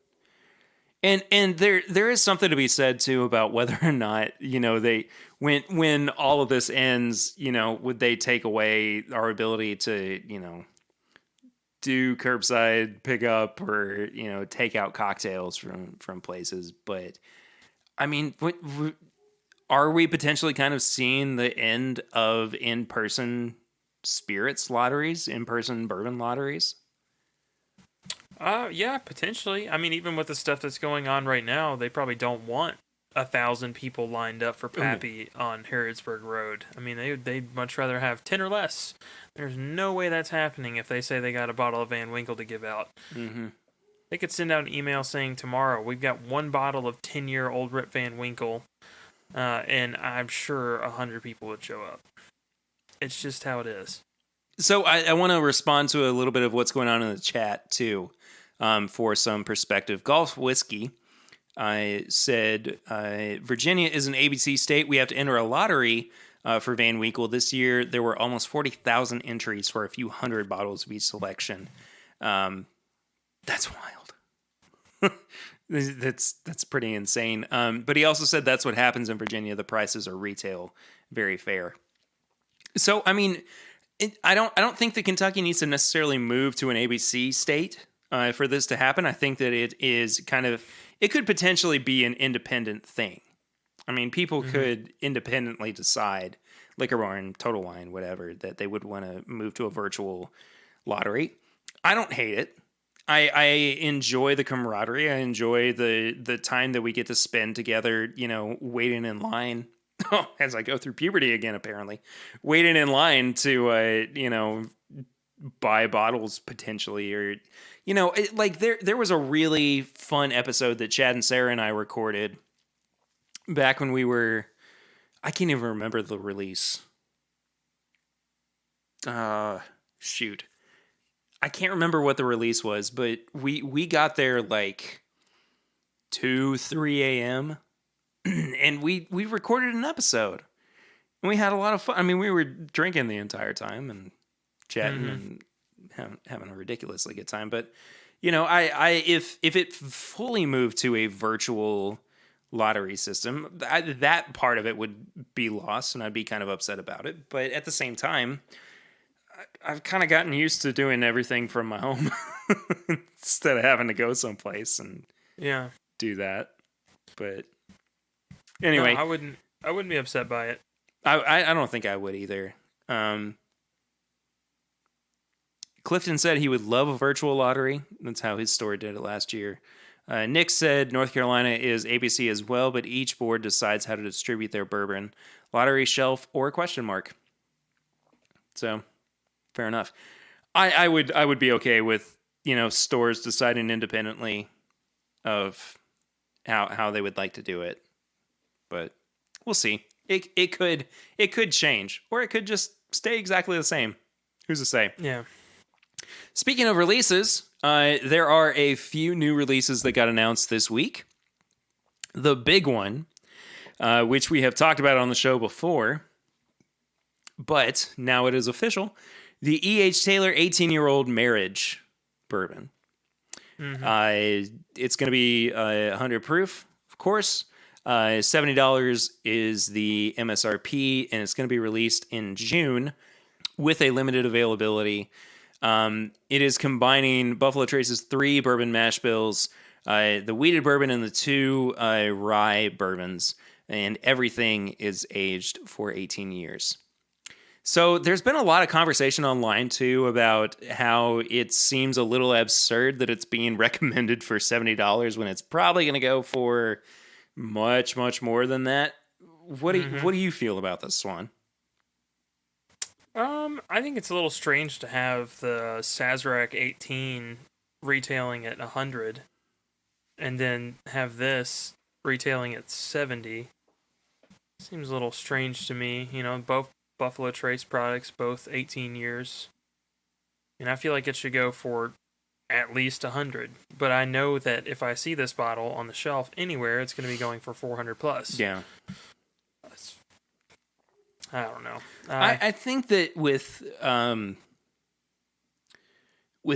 And there is something to be said too about whether or not they when all of this ends, would they take away our ability to do curbside pickup or take out cocktails from places? But I mean, are we potentially kind of seeing the end of in person spirits lotteries, in person bourbon lotteries?
Yeah, potentially. I mean, even with the stuff that's going on right now, they probably don't want 1,000 people lined up for
Oh no.
Pappy on Harrodsburg Road. I mean, they'd much rather have 10 or less. There's no way that's happening if they say they got a bottle of Van Winkle to give out.
Mm-hmm.
They could send out an email saying tomorrow we've got one bottle of 10-year-old Rip Van Winkle, and I'm sure 100 people would show up. It's just how it is.
So I want to respond to a little bit of what's going on in the chat too, for some perspective. Golf Whiskey, I said, Virginia is an ABC state. We have to enter a lottery for Van Winkle this year. There were almost 40,000 entries for a few hundred bottles of each selection. That's wild. That's pretty insane. But he also said that's what happens in Virginia. The prices are retail, very fair. So I mean, I don't think that Kentucky needs to necessarily move to an ABC state for this to happen. I think that it could potentially be an independent thing. I mean, people
Hmm.
could independently decide, Liquor Barn, Total Wine, whatever, that they would want to move to a virtual lottery. I don't hate it. I enjoy the camaraderie. I enjoy the time that we get to spend together, waiting in line. As I go through puberty again, apparently, waiting in line to, buy bottles potentially, or, like there was a really fun episode that Chad and Sarah and I recorded back when we were, I can't even remember the release. Shoot. I can't remember what the release was, but we got there like 2, 3 a.m. and we recorded an episode. And we had a lot of fun. I mean, we were drinking the entire time and chatting
Hmm.
and having a ridiculously good time. But if it fully moved to a virtual lottery system, that part of it would be lost, and I'd be kind of upset about it. But at the same time, I've kind of gotten used to doing everything from my home instead of having to go someplace and
Yeah.
do that. But
No,
anyway,
I wouldn't be upset by it.
I don't think I would either. Clifton said he would love a virtual lottery. That's how his store did it last year. Nick said North Carolina is ABC as well, but each board decides how to distribute their bourbon. Lottery shelf or question mark. So fair enough. I would be okay with stores deciding independently of how they would like to do it, but we'll see. It could change, or it could just stay exactly the same. Who's to say?
Yeah.
Speaking of releases, there are a few new releases that got announced this week. The big one, which we have talked about on the show before, but now it is official, the E.H. Taylor 18-year-old marriage bourbon.
Hmm.
It's going to be 100 proof, of course. $70 is the MSRP, and it's going to be released in June with a limited availability. It is combining Buffalo Trace's 3 bourbon mash bills, the wheated bourbon, and the 2 rye bourbons, and everything is aged for 18 years. So there's been a lot of conversation online too about how it seems a little absurd that it's being recommended for $70 when it's probably going to go for much, much more than that. What do you feel about this, Swan?
I think it's a little strange to have the Sazerac 18 retailing at 100 and then have this retailing at 70. Seems a little strange to me. Both Buffalo Trace products, both 18 years. And I feel like it should go for at least 100. But I know that if I see this bottle on the shelf anywhere, it's going to be going for 400 plus.
Yeah.
I don't know.
I think that with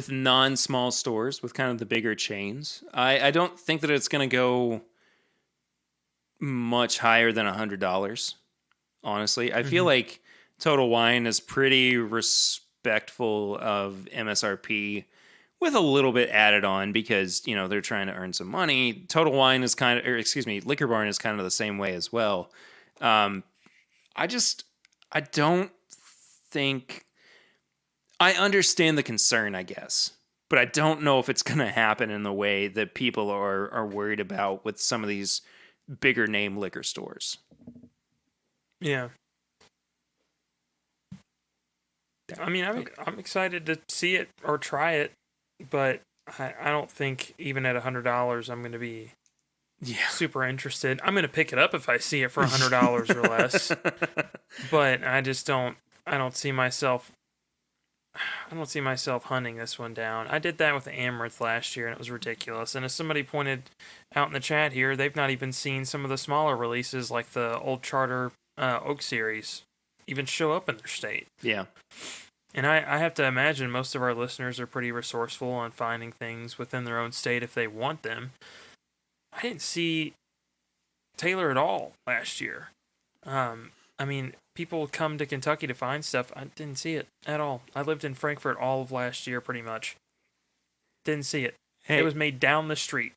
non-small stores, with kind of the bigger chains, I don't think that it's going to go much higher than $100. Honestly, I feel like Total Wine is pretty respectful of MSRP, with a little bit added on because they're trying to earn some money. Total Wine is Liquor Barn is kind of the same way as well. I don't think I understand the concern, I guess, but I don't know if it's going to happen in the way that people are worried about with some of these bigger name liquor stores.
Yeah. I mean, I'm excited to see it or try it, but I don't think even at $100 I'm going to be super interested. I'm going to pick it up if I see it for $100 or less, but I don't see myself hunting this one down. I did that with the Amaranth last year, and it was ridiculous. And as somebody pointed out in the chat here, they've not even seen some of the smaller releases like the Old Charter Oak series even show up in their state.
Yeah.
And I have to imagine most of our listeners are pretty resourceful on finding things within their own state if they want them. I didn't see Taylor at all last year. I mean, people come to Kentucky to find stuff. I didn't see it at all. I lived in Frankfurt all of last year, pretty much. Didn't see it.
Hey,
it was made down the street.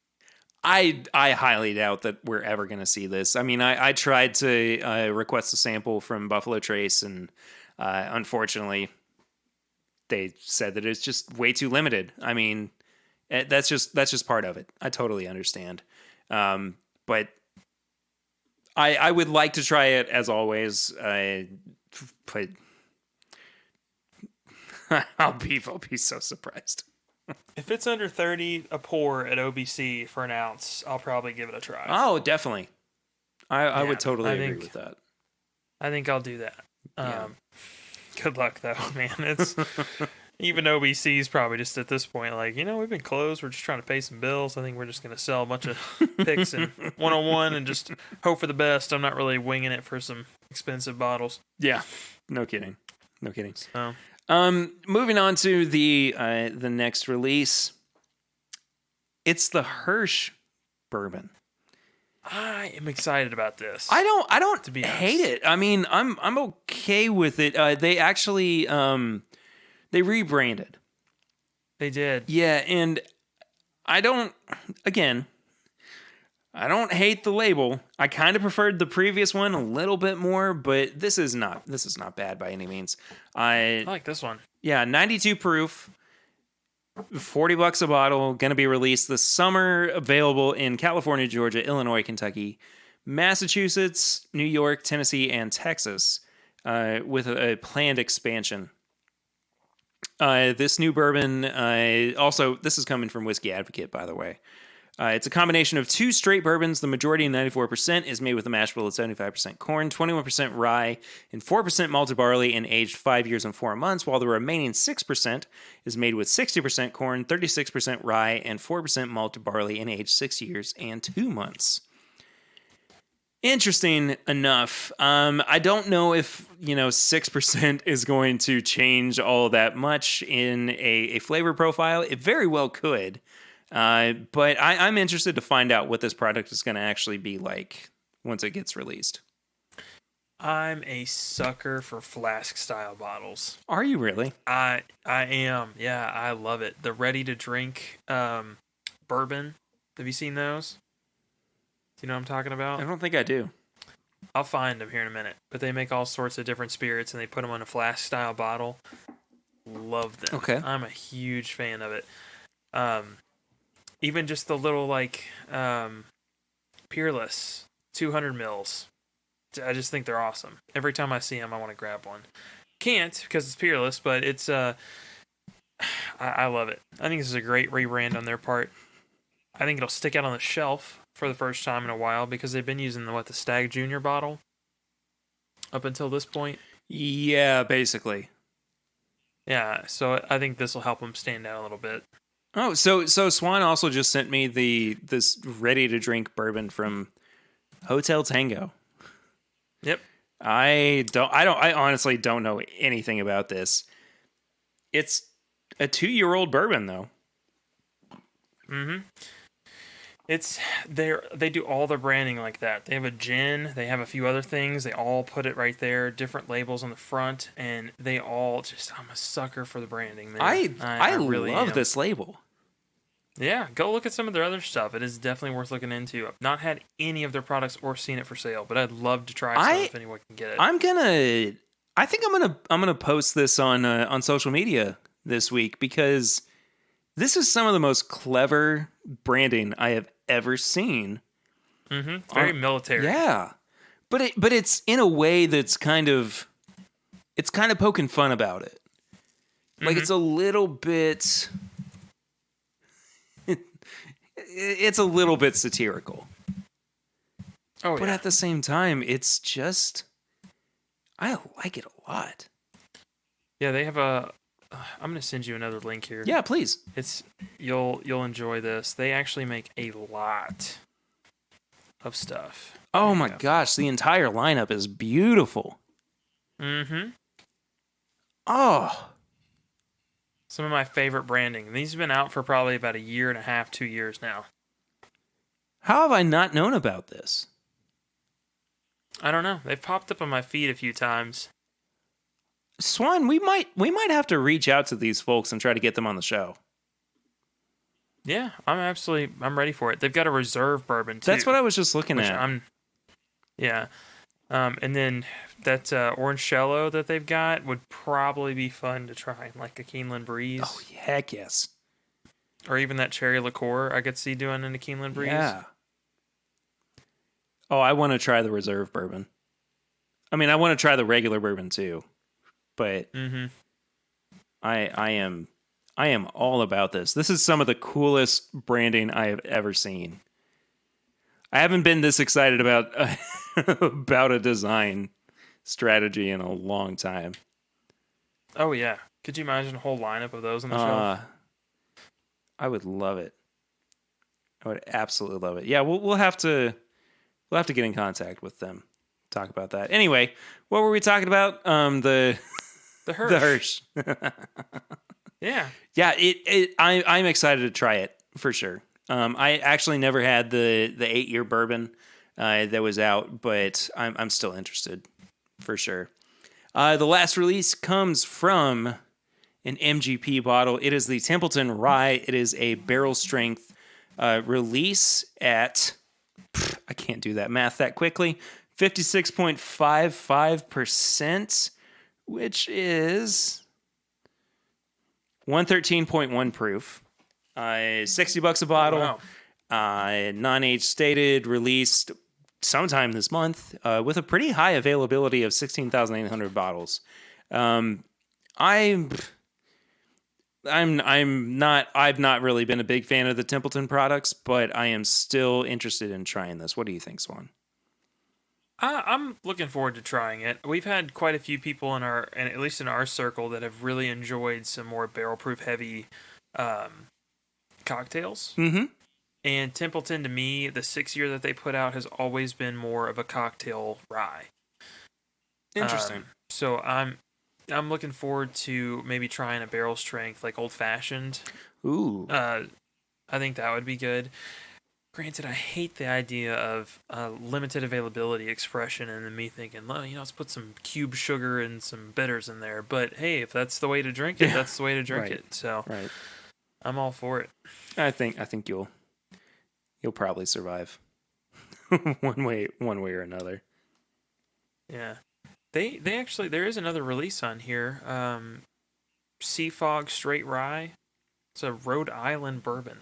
I highly doubt that we're ever going to see this. I mean, I tried to request a sample from Buffalo Trace, and unfortunately, they said that it's just way too limited. I mean, that's just part of it. I totally understand. But I would like to try it as always. But I'll be so surprised.
If it's under 30 a pour at OBC for an ounce, I'll probably give it a try.
Oh, definitely. I would totally agree with that.
I think I'll do that. Good luck, though, man. It's even OBC's probably just at this point like, we've been closed. We're just trying to pay some bills. I think we're just going to sell a bunch of picks and 101 and just hope for the best. I'm not really winging it for some expensive bottles.
Yeah, no kidding.
So.
Moving on to the next release. It's the Hirsch bourbon.
I am excited about this.
I don't
to be
hate it. I mean, I'm okay with it. They actually they rebranded.
They did.
Yeah, and I don't hate the label. I kind of preferred the previous one a little bit more, but this is not bad by any means.
I like this one.
Yeah, 92 proof. $40 a bottle, going to be released this summer, available in California, Georgia, Illinois, Kentucky, Massachusetts, New York, Tennessee, and Texas, with a planned expansion. This new bourbon, also, this is coming from Whiskey Advocate, by the way. It's a combination of 2 straight bourbons. The majority, 94%, is made with a mash bill of 75% corn, 21% rye, and 4% malted barley, and aged 5 years and 4 months, while the remaining 6% is made with 60% corn, 36% rye, and 4% malted barley, and aged 6 years and 2 months. Interesting enough. I don't know if 6% is going to change all that much in a flavor profile. It very well could. But I'm interested to find out what this product is going to actually be like once it gets released.
I'm a sucker for flask style bottles.
Are you really?
I am. Yeah, I love it. The ready to drink bourbon. Have you seen those? Do you know what I'm talking
I
about?
don't think I do.
I'll find them here in a minute. But they make all sorts of different spirits and they put them in a flask style bottle. Love them.
Okay.
I'm a huge fan of it. Um, Even just the little like Peerless 200 mils. I just think they're awesome. Every time I see them, I want to grab one. Can't because it's Peerless, but it's I love it. I think this is a great rebrand on their part. I think it'll stick out on the shelf for the first time in a while because they've been using the Stag Junior bottle up until this point.
Yeah, basically.
Yeah, so I think this will help them stand out a little bit.
Oh, so Swan also just sent me this ready to drink bourbon from Hotel Tango.
Yep.
I honestly don't know anything about this. It's a 2-year-old bourbon though.
Mm-hmm. They do all their branding like that. They have a gin, they have a few other things. They all put it right there, different labels on the front, and they all just. I'm a sucker for the branding, man.
I
really
love
am.
this label.
Yeah, go look at some of their other stuff. It is definitely worth looking into. I've not had any of their products or seen it for sale, but I'd love to try some if anyone can get it.
I think I'm gonna post this on social media this week because this is some of the most clever branding I have ever seen.
Mm-hmm. It's very military.
Yeah, but it's in a way that's kind of poking fun about it. Like it's a little bit. It's a little bit satirical.
Oh,
but
yeah.
at the same time, it's just I like it a lot.
Yeah, they have a. I'm gonna send you another link here.
Yeah, please.
It's you'll enjoy this. They actually make a lot of stuff.
Oh my gosh, the entire lineup is beautiful.
Mm-hmm.
Oh,
Some of my favorite branding. These have been out for probably about 1.5 years, 2 years now.
how have I not known about this?
I don't know. They've popped up on my feed a few times.
Swan, we might have to reach out to these folks and try to get them on the show.
Yeah, I'm ready for it. They've got a reserve bourbon too.
That's what I was just looking
which
at.
Yeah. And then that orange cello that they've got would probably be fun to try, like a Keeneland Breeze.
Oh, heck yes.
Or even that cherry liqueur I could see doing in a Keeneland Breeze.
Yeah. Oh, I want to try the reserve bourbon. I mean, I want to try the regular bourbon too, but I am all about this. This is some of the coolest branding I have ever seen. I haven't been this excited about about a design strategy in a long time.
Oh, yeah. Could you imagine a whole lineup of those on the shelf?
I would love it. I would absolutely love it. Yeah, we'll have to get in contact with them. Talk about that. Anyway, what were we talking about? The
Hirsch.
The Hirsch.
Yeah.
Yeah, I'm excited to try it for sure. I actually never had the 8-year bourbon that was out, but I'm still interested for sure. The last release comes from an MGP bottle. It is the Templeton Rye. It is a barrel strength release at I can't do that math that quickly. 56.55%, which is 113.1 proof. $60 a bottle.
Wow.
Non-age stated, released sometime this month, with a pretty high availability of 16,800 bottles. I've not really been a big fan of the Templeton products, but I am still interested in trying this. What do you think, Swan?
I'm looking forward to trying it. We've had quite a few people at least in our circle, that have really enjoyed some more barrel-proof heavy cocktails.
Mm-hmm.
And Templeton, to me, the 6-year that they put out has always been more of a cocktail rye.
Interesting.
So I'm looking forward to maybe trying a barrel strength, like old fashioned.
Ooh.
I think that would be good. Granted, I hate the idea of limited availability expression, and then me thinking, well, let's put some cube sugar and some bitters in there. But hey, if that's the way to drink it,
Yeah.
that's the way to drink
Right.
it. So
Right.
I'm all for it.
I think you'll probably survive one way or another.
Yeah, they actually there is another release on here. Sea Fog Straight Rye. It's a Rhode Island bourbon.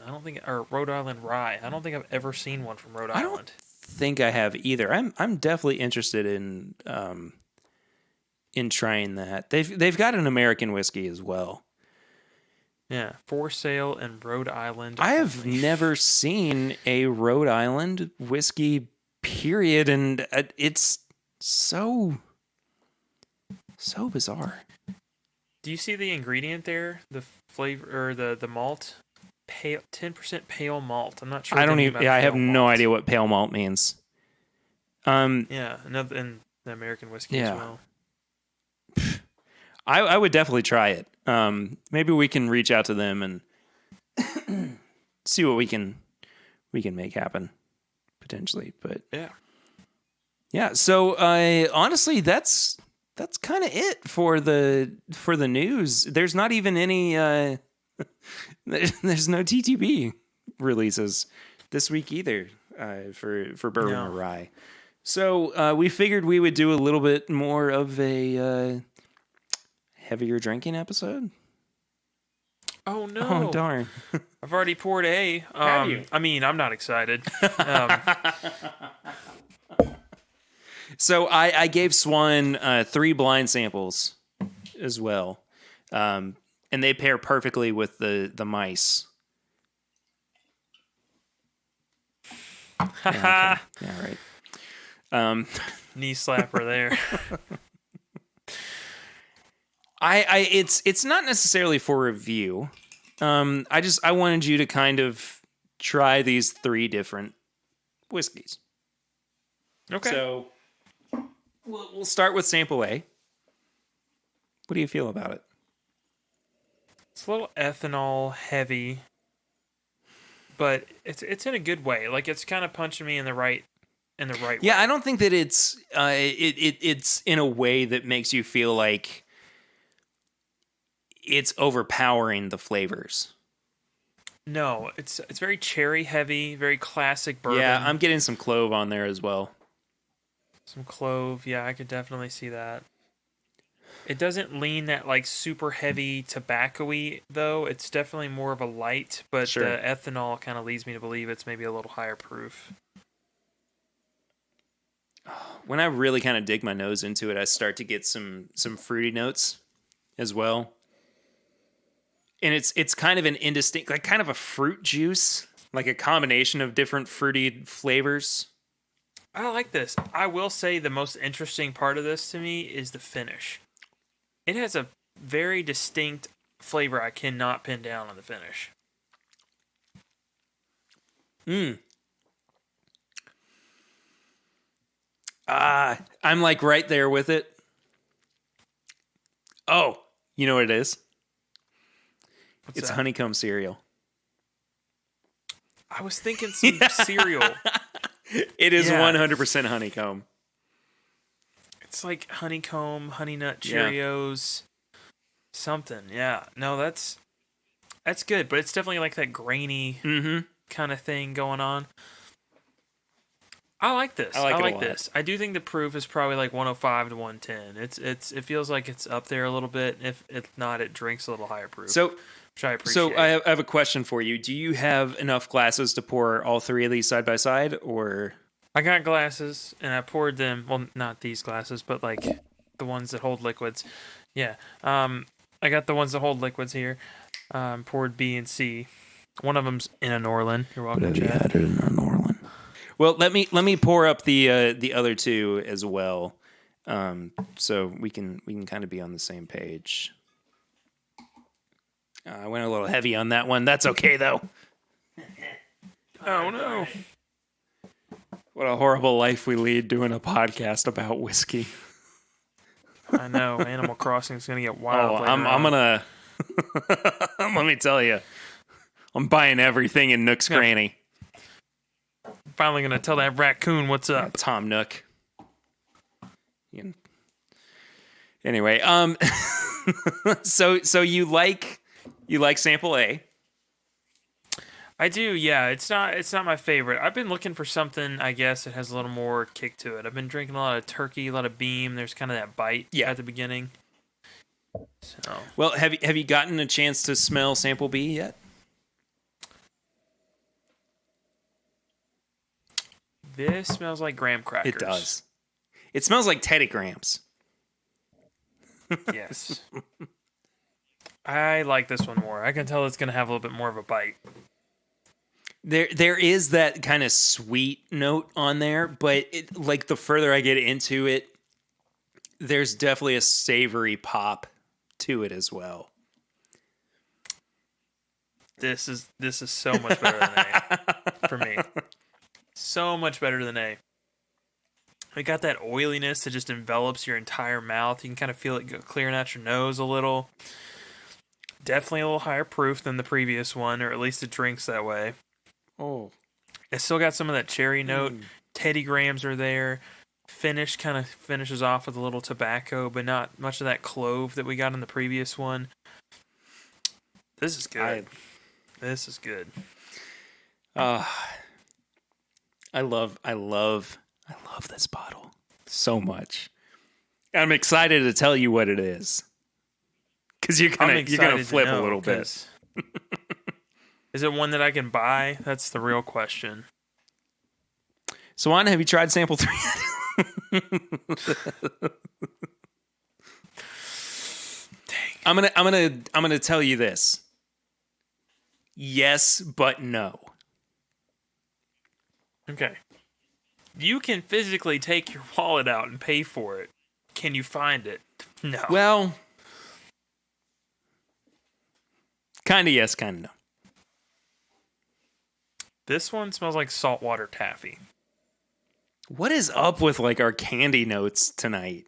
Or Rhode Island rye. I don't think I've ever seen one from Rhode
I don't
Island.
think I have either. I'm definitely interested in trying that. They've got an American whiskey as well.
Yeah, for sale in Rhode Island.
I have
only.
never seen a Rhode Island whiskey, period, and it's so bizarre.
Do you see the ingredient there? The flavor or the malt? Pale 10% pale malt. I'm not sure.
I
what
don't
they mean
even.
by
Yeah, I have
pale
no
malt.
idea what pale malt means.
Yeah, another in the American whiskey
Yeah.
as well.
I would definitely try it. Maybe we can reach out to them and see what we can make happen potentially. But yeah. So honestly, that's kind of it for the news. There's not even any. There's no TTB releases this week either for bourbon or rye. So we figured we would do a little bit more of a heavier drinking episode.
Oh no!
Oh darn!
I've already poured a.
Have you?
I mean, I'm not excited.
So I gave Swan 3 blind samples as well, and they pair perfectly with the mice. Yeah, okay. Yeah, right.
Knee slapper there.
It's not necessarily for review. I wanted you to kind of try these 3 different whiskeys.
Okay.
So we'll start with sample A. What do you feel about it?
It's a little ethanol heavy, but it's in a good way. Like it's kind of punching me in the right way.
Yeah, I don't think that it's it's in a way that makes you feel like it's overpowering the flavors.
No, it's very cherry heavy, very classic bourbon.
Yeah, I'm getting some clove on there as well.
Some clove. Yeah, I could definitely see that. It doesn't lean that like super heavy tobacco-y though. It's definitely more of a light, but
Sure.
the ethanol kind of leads me to believe it's maybe a little higher proof.
When I really kind of dig my nose into it, I start to get some fruity notes as well. And it's kind of an indistinct, like kind of a fruit juice, like a combination of different fruity flavors.
I like this. I will say the most interesting part of this to me is the finish. It has a very distinct flavor I cannot pin down on the finish.
I'm like right there with it. Oh, you know what it is?
What's
It's
that?
honeycomb cereal.
I was thinking some cereal.
It is
Yeah.
100% honeycomb.
It's like honeycomb, honey nut
Yeah.
Cheerios, something. Yeah. No, that's good, but it's definitely like that grainy kind of thing going on. I like this.
I like it a
like
lot.
this. I do think the proof is probably like 105 to 110. It feels like it's up there a little bit. If not, it drinks a little higher proof.
So,
which I appreciate.
so I have a question for you. Do you have enough glasses to pour all 3 of these side by side, or?
I got glasses and I poured them. Well, not these glasses, but like the ones that hold liquids. Yeah. I got the ones that hold liquids here. Poured B and C. One of them's in a Norland. You're welcome, Chad.
it in an Orland? Well, let me pour up the other 2 as well, so we can kind of be on the same page. I went a little heavy on that one. That's okay though.
Oh no.
What a horrible life we lead doing a podcast about whiskey.
I know. Animal Crossing is gonna get wild.
I'm gonna. Let me tell you, I'm buying everything in Nook's Cranny.
Finally gonna tell that raccoon what's up.
Tom Nook. Anyway, so you like sample A?
I do, yeah. It's not my favorite. I've been looking for something, I guess, that has a little more kick to it. I've been drinking a lot of turkey, a lot of beam. There's kind of that bite at the beginning. So,
well, have you gotten a chance to smell sample B yet?
this smells like graham crackers.
It does. It smells like Teddy Grahams.
Yes. I like this one more. I can tell it's going to have a little bit more of a bite.
There is that kind of sweet note on there, but like the further I get into it, there's definitely a savory pop to it as well.
This is so much better than A for me. So much better than A. It got that oiliness that just envelops your entire mouth. You can kind of feel it go clearing out your nose a little. Definitely a little higher proof than the previous one, or at least it drinks that way.
Oh.
It's still got some of that cherry note. Teddy Grahams are there. Finish kind of finishes off with a little tobacco, but not much of that clove that we got in the previous one. This is good. This is good.
I love this bottle so much. I'm excited to tell you what it is. Because you're gonna flip a little bit.
Is it one that I can buy? That's the real question.
Swan, have you tried sample 3?
Dang.
I'm gonna tell you this. Yes, but no.
Okay. You can physically take your wallet out and pay for it. Can you find it? No.
Well, kind of yes, kind of no.
This one smells like saltwater taffy.
What is up with like our candy notes tonight?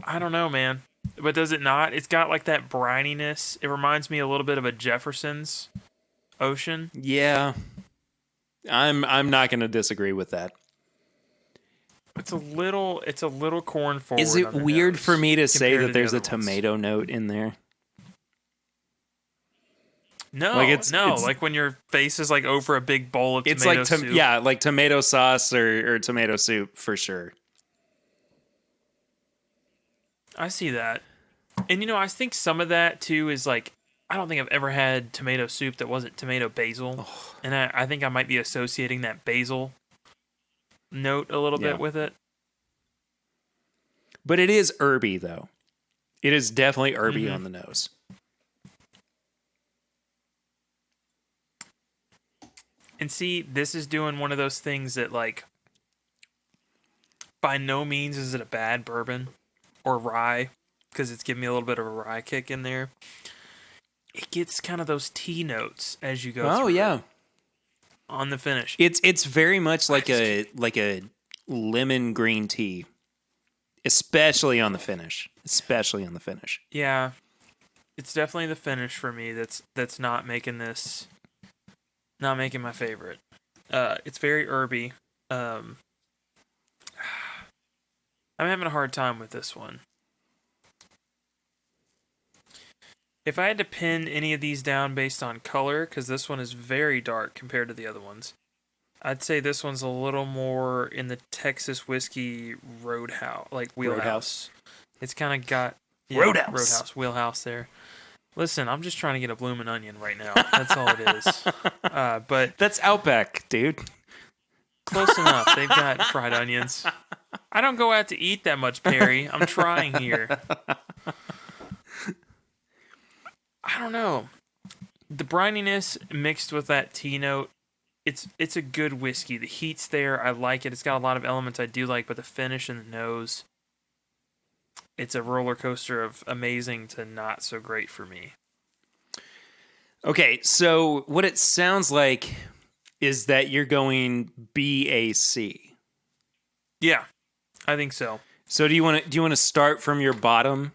I don't know, man. But does it not? It's got like that brininess. It reminds me a little bit of a Jefferson's Ocean.
Yeah. I'm not going to disagree with that.
It's a little corn forward.
Is it weird for me to say that there's a
ones.
tomato note in there?
No,
like it's
like when your face is like over a big bowl of tomato soup.
Yeah, like tomato sauce or tomato soup for sure.
I see that. And I think some of that too is like, I don't think I've ever had tomato soup that wasn't tomato basil. Oh. And I think I might be associating that basil note a little bit with it.
But it is herby though. It is definitely herby on the nose.
And see, this is doing one of those things that, like, by no means is it a bad bourbon or rye, because it's giving me a little bit of a rye kick in there. It gets kind of those tea notes as you go through it on the finish.
It's very much like a lemon green tea, especially on the finish.
Yeah, it's definitely the finish for me that's not making this. Not making my favorite. It's very herby. I'm having a hard time with this one. If I had to pin any of these down based on color, because this one is very dark compared to the other ones, I'd say this one's a little more in the Texas whiskey Roadhouse, like wheelhouse. It's kind of got Roadhouse wheelhouse there. Listen, I'm just trying to get a bloomin' onion right now. That's all it is. But
that's Outback, dude.
Close enough. They've got fried onions. I don't go out to eat that much, Perry. I'm trying here. I don't know. The brininess mixed with that tea note, it's a good whiskey. The heat's there. I like it. It's got a lot of elements I do like, but the finish in the nose, it's a roller coaster of amazing to not so great for me.
Okay, so what it sounds like is that you're going BAC.
Yeah, I think so.
So do you want to start from your bottom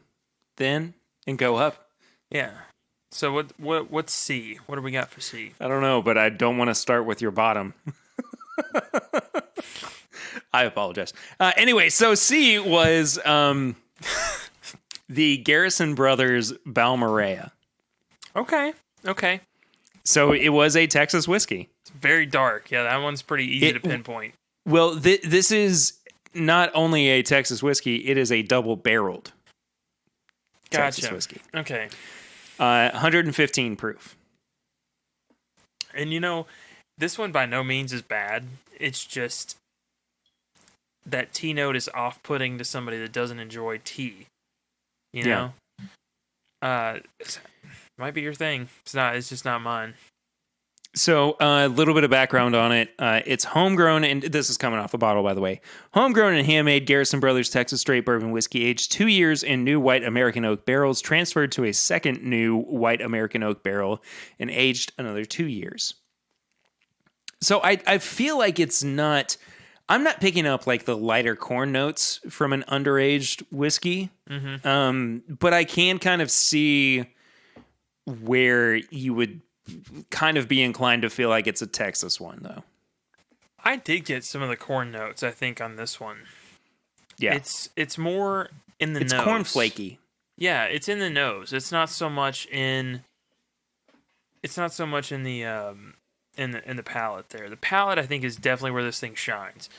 then and go up?
Yeah. So what's C? What do we got for C?
I don't know, but I don't want to start with your bottom. I apologize. Anyway, so C was the Garrison Brothers Balmorea.
Okay. Okay.
So it was a Texas whiskey.
It's very dark. Yeah, that one's pretty easy to pinpoint.
Well, this is not only a Texas whiskey, it is a double-barreled Texas
Gotcha.
whiskey.
Okay.
115 proof.
And you know, this one by no means is bad. It's just that tea note is off-putting to somebody that doesn't enjoy tea. You know? Might be your thing. It's not. It's just not mine.
So a little bit of background on it. It's homegrown, and this is coming off a bottle, by the way. Homegrown and handmade Garrison Brothers Texas Straight Bourbon Whiskey, aged 2 years in new white American oak barrels, transferred to a second new white American oak barrel, and aged another 2 years. So I feel like it's not... I'm not picking up like the lighter corn notes from an underaged whiskey, but I can kind of see where you would kind of be inclined to feel like it's a Texas one, though.
I did get some of the corn notes, I think, on this one.
Yeah.
It's more in the nose.
It's corn flaky.
Yeah, it's in the nose. It's not so much in the in the palate there. The palate, I think, is definitely where this thing shines.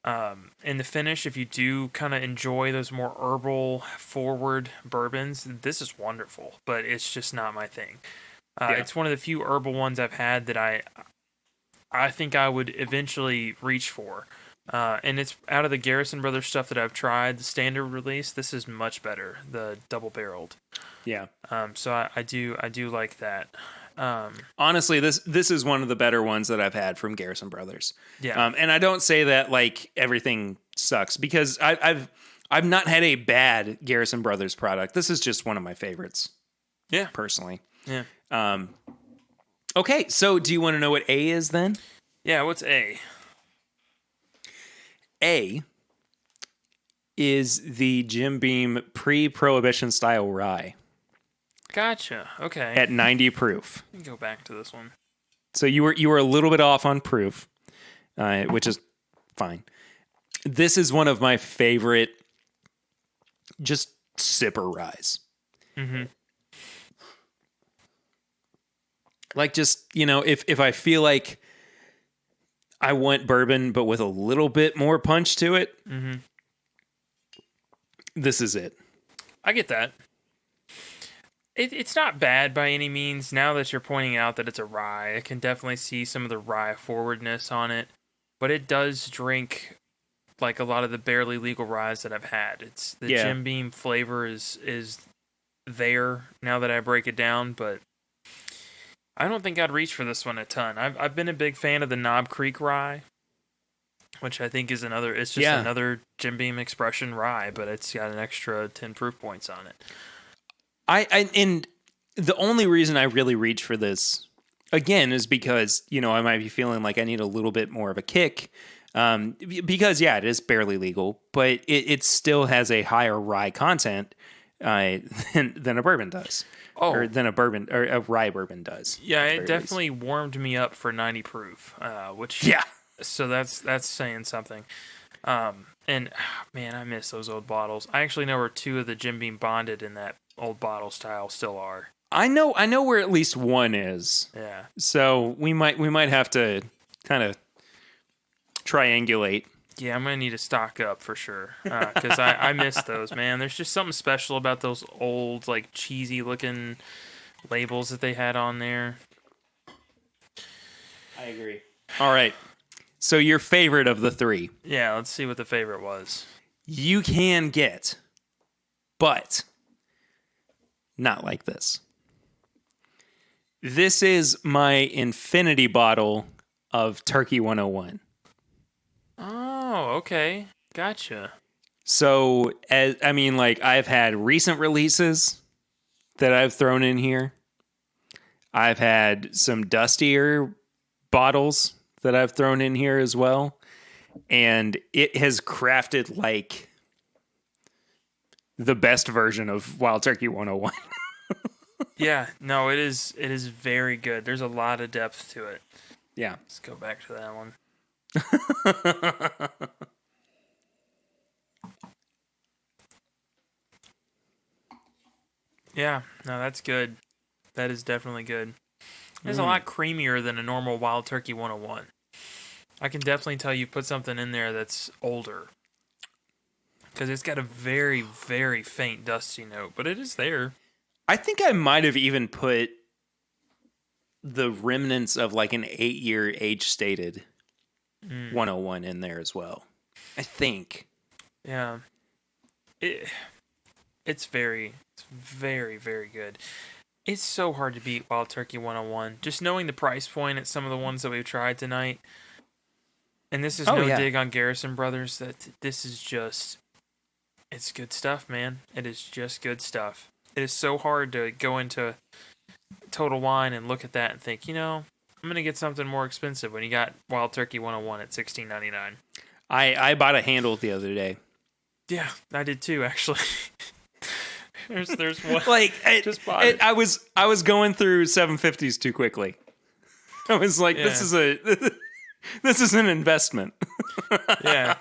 In the finish, if you do kind of enjoy those more herbal forward bourbons, this is wonderful, but it's just not my thing. It's one of the few herbal ones I've had that I think I would eventually reach for. And it's out of the Garrison Brothers stuff that I've tried, the standard release, this is much better, the double barreled.
Yeah.
So I do like that.
Honestly, this is one of the better ones that I've had from Garrison Brothers.
Yeah.
And I don't say that like everything sucks, because I've not had a bad Garrison Brothers product. This is just one of my favorites.
Yeah.
Personally.
Yeah.
Okay, so do you want to know what A is then?
Yeah, what's A?
A is the Jim Beam pre-Prohibition style rye.
Gotcha. Okay.
At 90 proof.
Let me go back to this one.
So you were a little bit off on proof, which is fine. This is one of my favorite just sipper ryes.
Mm-hmm.
Like, just, you know, if I feel like I want bourbon, but with a little bit more punch to it, this is it.
I get that. It's not bad by any means. Now that you're pointing out that it's a rye, I can definitely see some of the rye forwardness on it. But it does drink like a lot of the barely legal ryes that I've had. It's the Jim Beam flavor is there now that I break it down, but I don't think I'd reach for this one a ton. I've been a big fan of the Knob Creek rye, which I think is another. It's just another Jim Beam expression rye, but it's got an extra 10 proof points on it.
And the only reason I really reach for this again is because, you know, I might be feeling like I need a little bit more of a kick. Because it is barely legal, but it still has a higher rye content than a bourbon does. Or than a bourbon or a rye bourbon does.
Yeah, it definitely warmed me up for 90 proof, which so that's saying something. And man, I miss those old bottles. I actually know where 2 of the Jim Beam bonded in that old bottle style still are.
I know where at least one is.
Yeah.
So we might have to kind of triangulate.
Yeah, I'm gonna need to stock up for sure, because I miss those, man. There's just something special about those old, like, cheesy looking labels that they had on there.
I agree. All right. So your favorite of the 3.
Yeah, let's see what the favorite was.
You can get, but not like this. This is my infinity bottle of Turkey 101.
Oh, okay. Gotcha.
So, I've had recent releases that I've thrown in here. I've had some dustier bottles that I've thrown in here as well. And it has crafted, like, the best version of Wild Turkey 101.
Yeah, no, it is very good. There's a lot of depth to it.
Yeah.
Let's go back to that one. Yeah, no, that's good. That is definitely good. It's a
Mm.
lot creamier than a normal Wild Turkey 101. I can definitely tell you've put something in there that's older. Because it's got a very, very faint dusty note, but it is there.
I think I might have even put the remnants of like an 8-year age stated 101 in there as well. I think.
Yeah. It, it's very, very good. It's so hard to beat Wild Turkey 101. Just knowing the price point at some of the ones that we've tried tonight. And this is
Oh
no
yeah.
dig on Garrison Brothers. That this is just, it's good stuff, man. It is just good stuff. It is so hard to go into Total Wine and look at that and think, I'm gonna get something more expensive when you got Wild Turkey 101 at $16.99.
I bought a handle the other day.
Yeah, I did too, actually. there's one.
Like
Just bought it.
I was going through 750s too quickly. I was like,
Yeah.
this is an investment.
Yeah.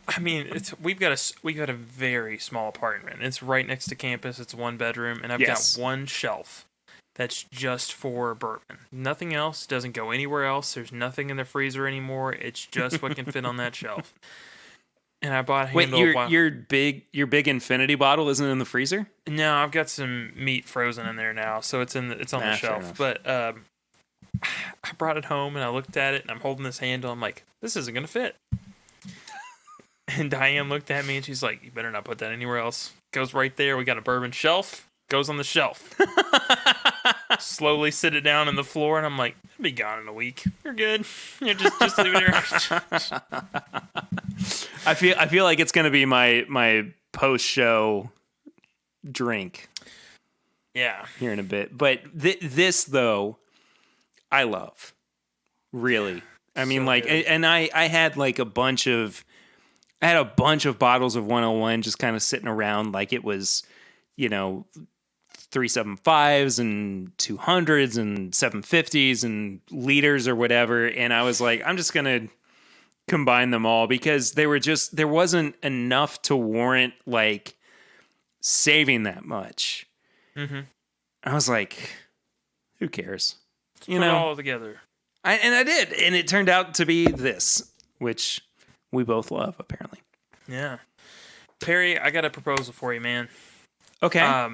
I mean, we've got a very small apartment. It's right next to campus. It's 1 bedroom, and I've
Yes.
got one shelf that's just for bourbon. Nothing else, doesn't go anywhere else. There's nothing in the freezer anymore. It's just what can fit on that shelf. And I bought a
Wait,
handle.
your big infinity bottle isn't in the freezer?
No, I've got some meat frozen in there now, so it's on the
Fair
shelf.
enough.
But I brought it home and I looked at it and I'm holding this handle. I'm like, this isn't gonna fit. And Diane looked at me and she's like, you better not put that anywhere else. Goes right there. We got a bourbon shelf. Goes on the shelf. Slowly sit it down on the floor and I'm like, it'll be gone in a week. You're good. You just leave it here.
I feel like it's gonna be my post show drink
Yeah.
here in a bit. But this though, I love. Really. I mean,
So
like,
good.
and I had like I had a bunch of bottles of 101 just kind of sitting around like it was, 375s and 200s and 750s and liters or whatever. And I was like, I'm just going to combine them all because there wasn't enough to warrant like saving that much.
Mm-hmm.
I was like, who cares?
Put it all together.
I did. And it turned out to be this, which we both love, apparently.
Yeah. Perry, I got a proposal for you, man.
Okay.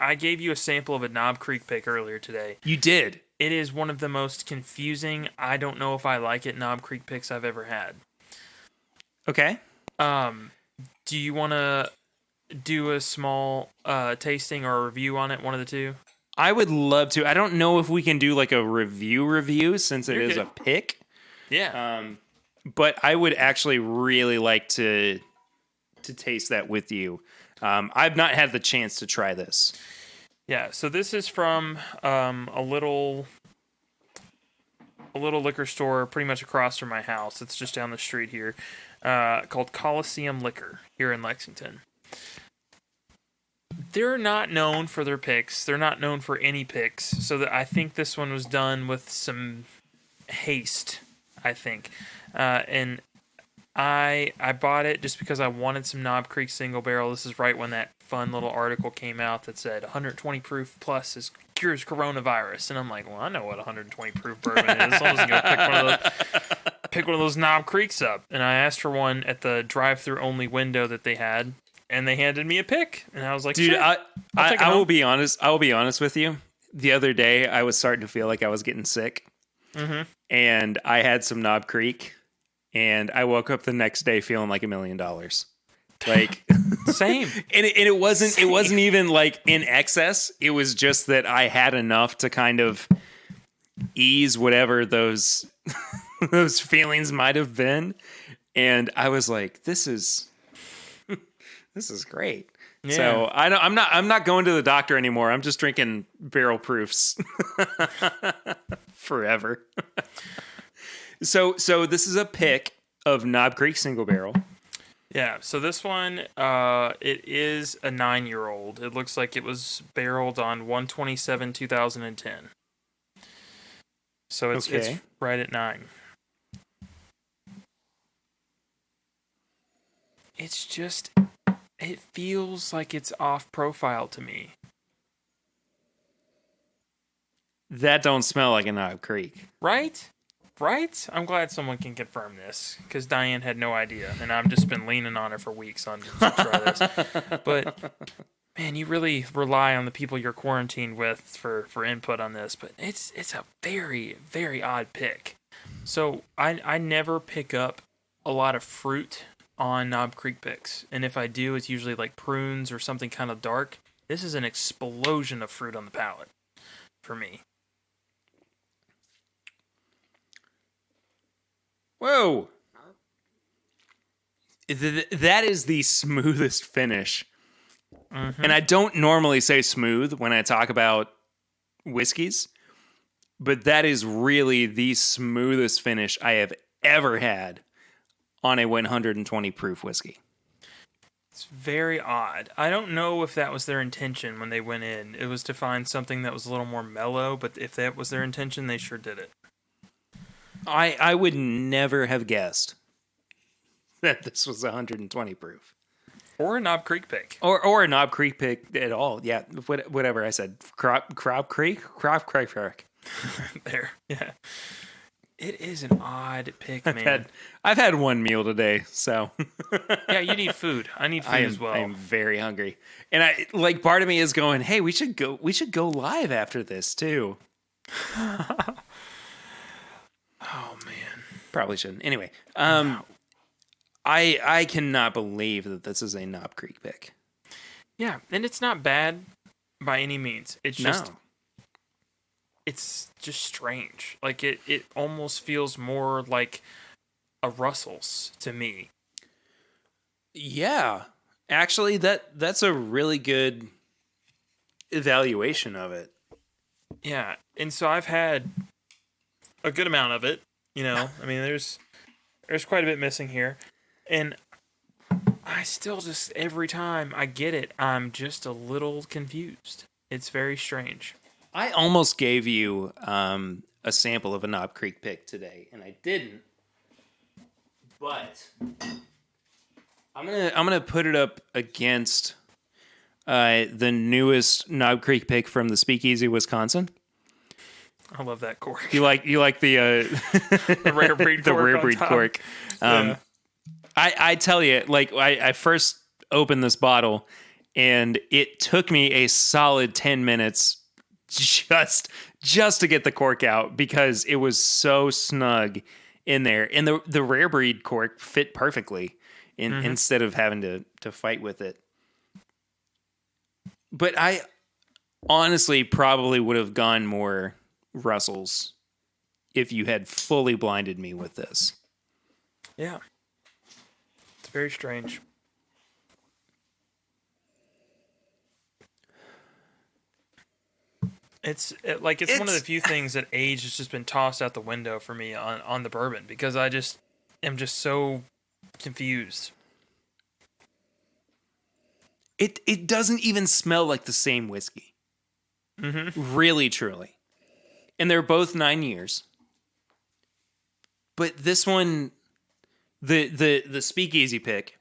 I gave you a sample of a Knob Creek pick earlier today.
You did.
It is one of the most confusing, I don't know if I like it, Knob Creek picks I've ever had.
Okay.
Do you want to do a small tasting or a review on it, one of the two?
I would love to. I don't know if we can do like a review since it
You're
is
good.
a pick.
Yeah.
But I would actually really like to taste that with you. I've not had the chance to try this.
Yeah, so this is from a little liquor store pretty much across from my house. It's just down the street here, called Coliseum Liquor here in Lexington. They're not known for their picks. They're not known for any picks. So that I think this one was done with some haste, I think. And I bought it just because I wanted some Knob Creek single barrel. This is right when that fun little article came out that said 120 proof plus cures coronavirus. And I'm like, well, I know what 120 proof bourbon is. I'm just gonna pick one of those Knob Creeks up. And I asked for one at the drive-through only window that they had, and they handed me a pick. And I was like,
Dude,
sure, I'll take it
I will
home.
be honest. I will be honest with you. The other day, I was starting to feel like I was getting sick, and I had some Knob Creek, and I woke up the next day feeling like $1 million. Like,
Same.
and it wasn't even like in excess. It was just that I had enough to kind of ease whatever those those feelings might have been, and I was like, this is great.
Yeah.
So I'm not going to the doctor anymore. I'm just drinking barrel proofs forever. So this is a pick of Knob Creek single barrel.
Yeah, so this one, it is a 9-year-old. It looks like it was barreled on 1/27/2010. So it's
Okay.
right at 9. it's just, it feels like it's off profile to me.
That don't smell like a Knob Creek.
Right? Right? I'm glad someone can confirm this because Diane had no idea, and I've just been leaning on her for weeks on to try this. But man, you really rely on the people you're quarantined with for input on this. But it's a very very odd pick. So I never pick up a lot of fruit on Knob Creek picks, and if I do, it's usually like prunes or something kind of dark. This is an explosion of fruit on the palate for me.
Whoa. That is the smoothest finish.
Mm-hmm.
And I don't normally say smooth when I talk about whiskeys, but that is really the smoothest finish I have ever had on a 120 proof whiskey.
It's very odd. I don't know if that was their intention when they went in. It was to find something that was a little more mellow, but if that was their intention, they sure did it.
I would never have guessed that this was 120 proof.
Or a Knob Creek pick.
Or a Knob Creek pick at all. Yeah, whatever I said. Crop Creek?
There, yeah. It is an odd pick, man.
I've had one meal today, so
yeah, you need food. I need food as well.
I am very hungry, and part of me is going, "Hey, we should go live after this too."
Oh man,
probably shouldn't. Anyway,
no.
I cannot believe that this is a Knob Creek pick.
Yeah, and it's not bad by any means. It's just it's just strange. Like it almost feels more like a Russell's to me.
Yeah. Actually, that's a really good evaluation of it.
Yeah. And so I've had a good amount of it, you know. I mean, there's quite a bit missing here. And I still just every time I get it, I'm just a little confused. It's very strange.
I almost gave you a sample of a Knob Creek pick today, and I didn't. But I'm gonna put it up against the newest Knob Creek pick from the Speakeasy, Wisconsin.
I love that cork.
You like the
the rare breed cork.
The rare breed cork.
Yeah.
I tell you, like I first opened this bottle, and it took me a solid 10 minutes just to get the cork out because it was so snug in there, and the rare breed cork fit perfectly instead of having to fight with it. But I honestly probably would have gone more Russells if you had fully blinded me with this.
Yeah. It's very strange. It's one of the few things that age has just been tossed out the window for me on the bourbon because I just am just so confused.
It doesn't even smell like the same whiskey. Mm-hmm. Really, truly. And they're both 9 years. But this one, the Speakeasy pick,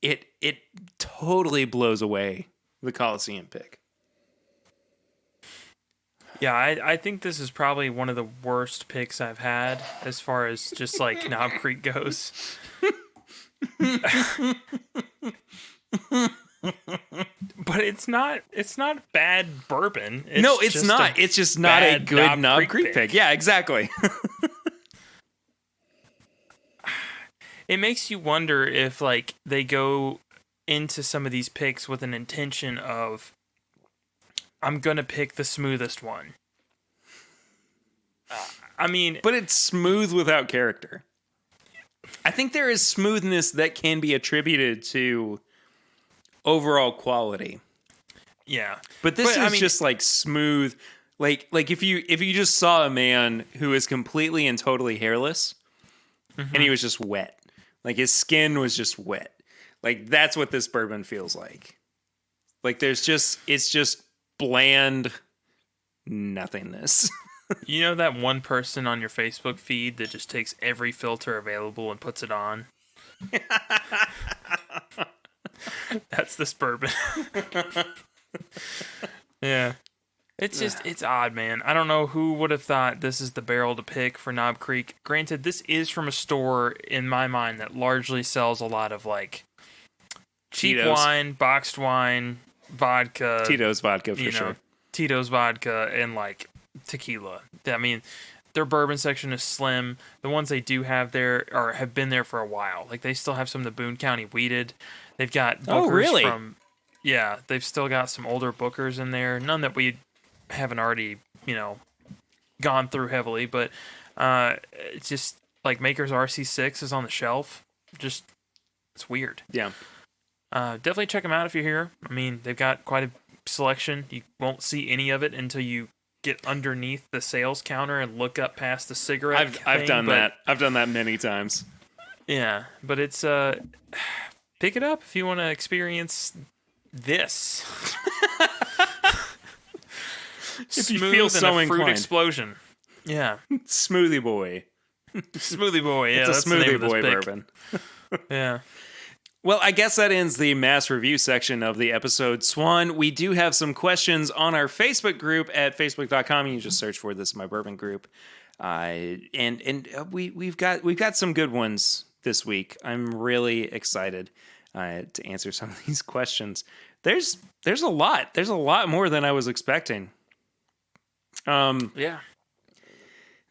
it totally blows away the Coliseum pick.
Yeah, I think this is probably one of the worst picks I've had as far as just like Knob Creek goes. But it's not bad bourbon.
It's not. It's just not a good Knob Creek pick. Yeah, exactly.
It makes you wonder if like they go into some of these picks with an intention of I'm gonna pick the smoothest one. I mean,
but it's smooth without character. I think there is smoothness that can be attributed to overall quality.
Yeah.
But this is just like smooth. Like if you just saw a man who is completely and totally hairless and he was just wet. Like his skin was just wet. Like that's what this bourbon feels like. Like it's just bland nothingness.
You know that one person on your Facebook feed that just takes every filter available and puts it on? That's this bourbon. Yeah. It's just, it's odd, man. I don't know who would have thought this is the barrel to pick for Knob Creek. Granted, this is from a store, in my mind, that largely sells a lot of, like, cheap
Tito's.
wine, boxed wine, vodka,
Tito's vodka for sure.
Tito's vodka, and, like, tequila. I mean, their bourbon section is slim. The ones they do have there or have been there for a while. Like, they still have some of the Boone County weeded. They've got Bookers
really?
from... Yeah, they've still got some older Bookers in there. None that we haven't already, gone through heavily, but it's just like Maker's RC6 is on the shelf. Just, it's weird.
Yeah.
Definitely check them out if you're here. I mean, they've got quite a selection. You won't see any of it until you get underneath the sales counter and look up past the cigarette.
I've done that. I've done that many times.
Yeah, but it's pick it up if you want to experience this.
If you feel so
and a fruit
inclined.
explosion. Yeah.
Smoothie Boy.
Smoothie Boy. Yeah,
It's a
that's the name
Smoothie
of this
Boy
pick.
bourbon.
Yeah.
Well, I guess that ends the mass review section of the episode. Swan, we do have some questions on our Facebook group at facebook.com. You just search for This Is My Bourbon group. We've got some good ones this week. I'm really excited to answer some of these questions. There's a lot. There's a lot more than I was expecting.
Yeah.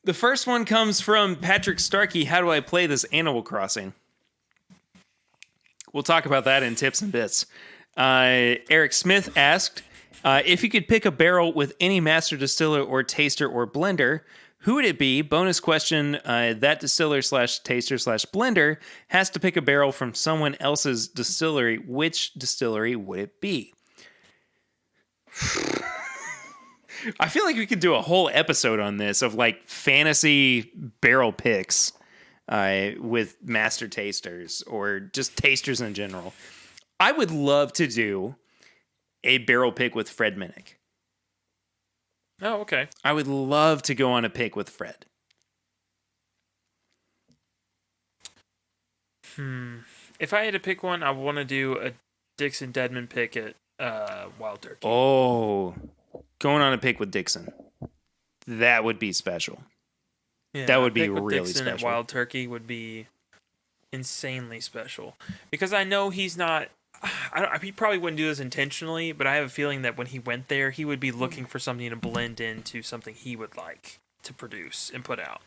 The first one comes from Patrick Starkey. How do I play this Animal Crossing? We'll talk about that in tips and bits. Eric Smith asked, if you could pick a barrel with any master distiller or taster or blender, who would it be? Bonus question, that distiller / taster / blender has to pick a barrel from someone else's distillery. Which distillery would it be? I feel like we could do a whole episode on this of like fantasy barrel picks with master tasters or just tasters in general. I would love to do a barrel pick with Fred Minnick.
Oh, okay.
I would love to go on a pick with Fred.
If I had to pick one, I want to do a Dixon Deadman pick at Wild Turkey.
Oh, going on a pick with Dixon. That would be special.
Yeah,
that would be
pick with
really
Dixon
special.
At Wild Turkey would be insanely special. Because I know he's not... he probably wouldn't do this intentionally, but I have a feeling that when he went there, he would be looking for something to blend into something he would like to produce and put out.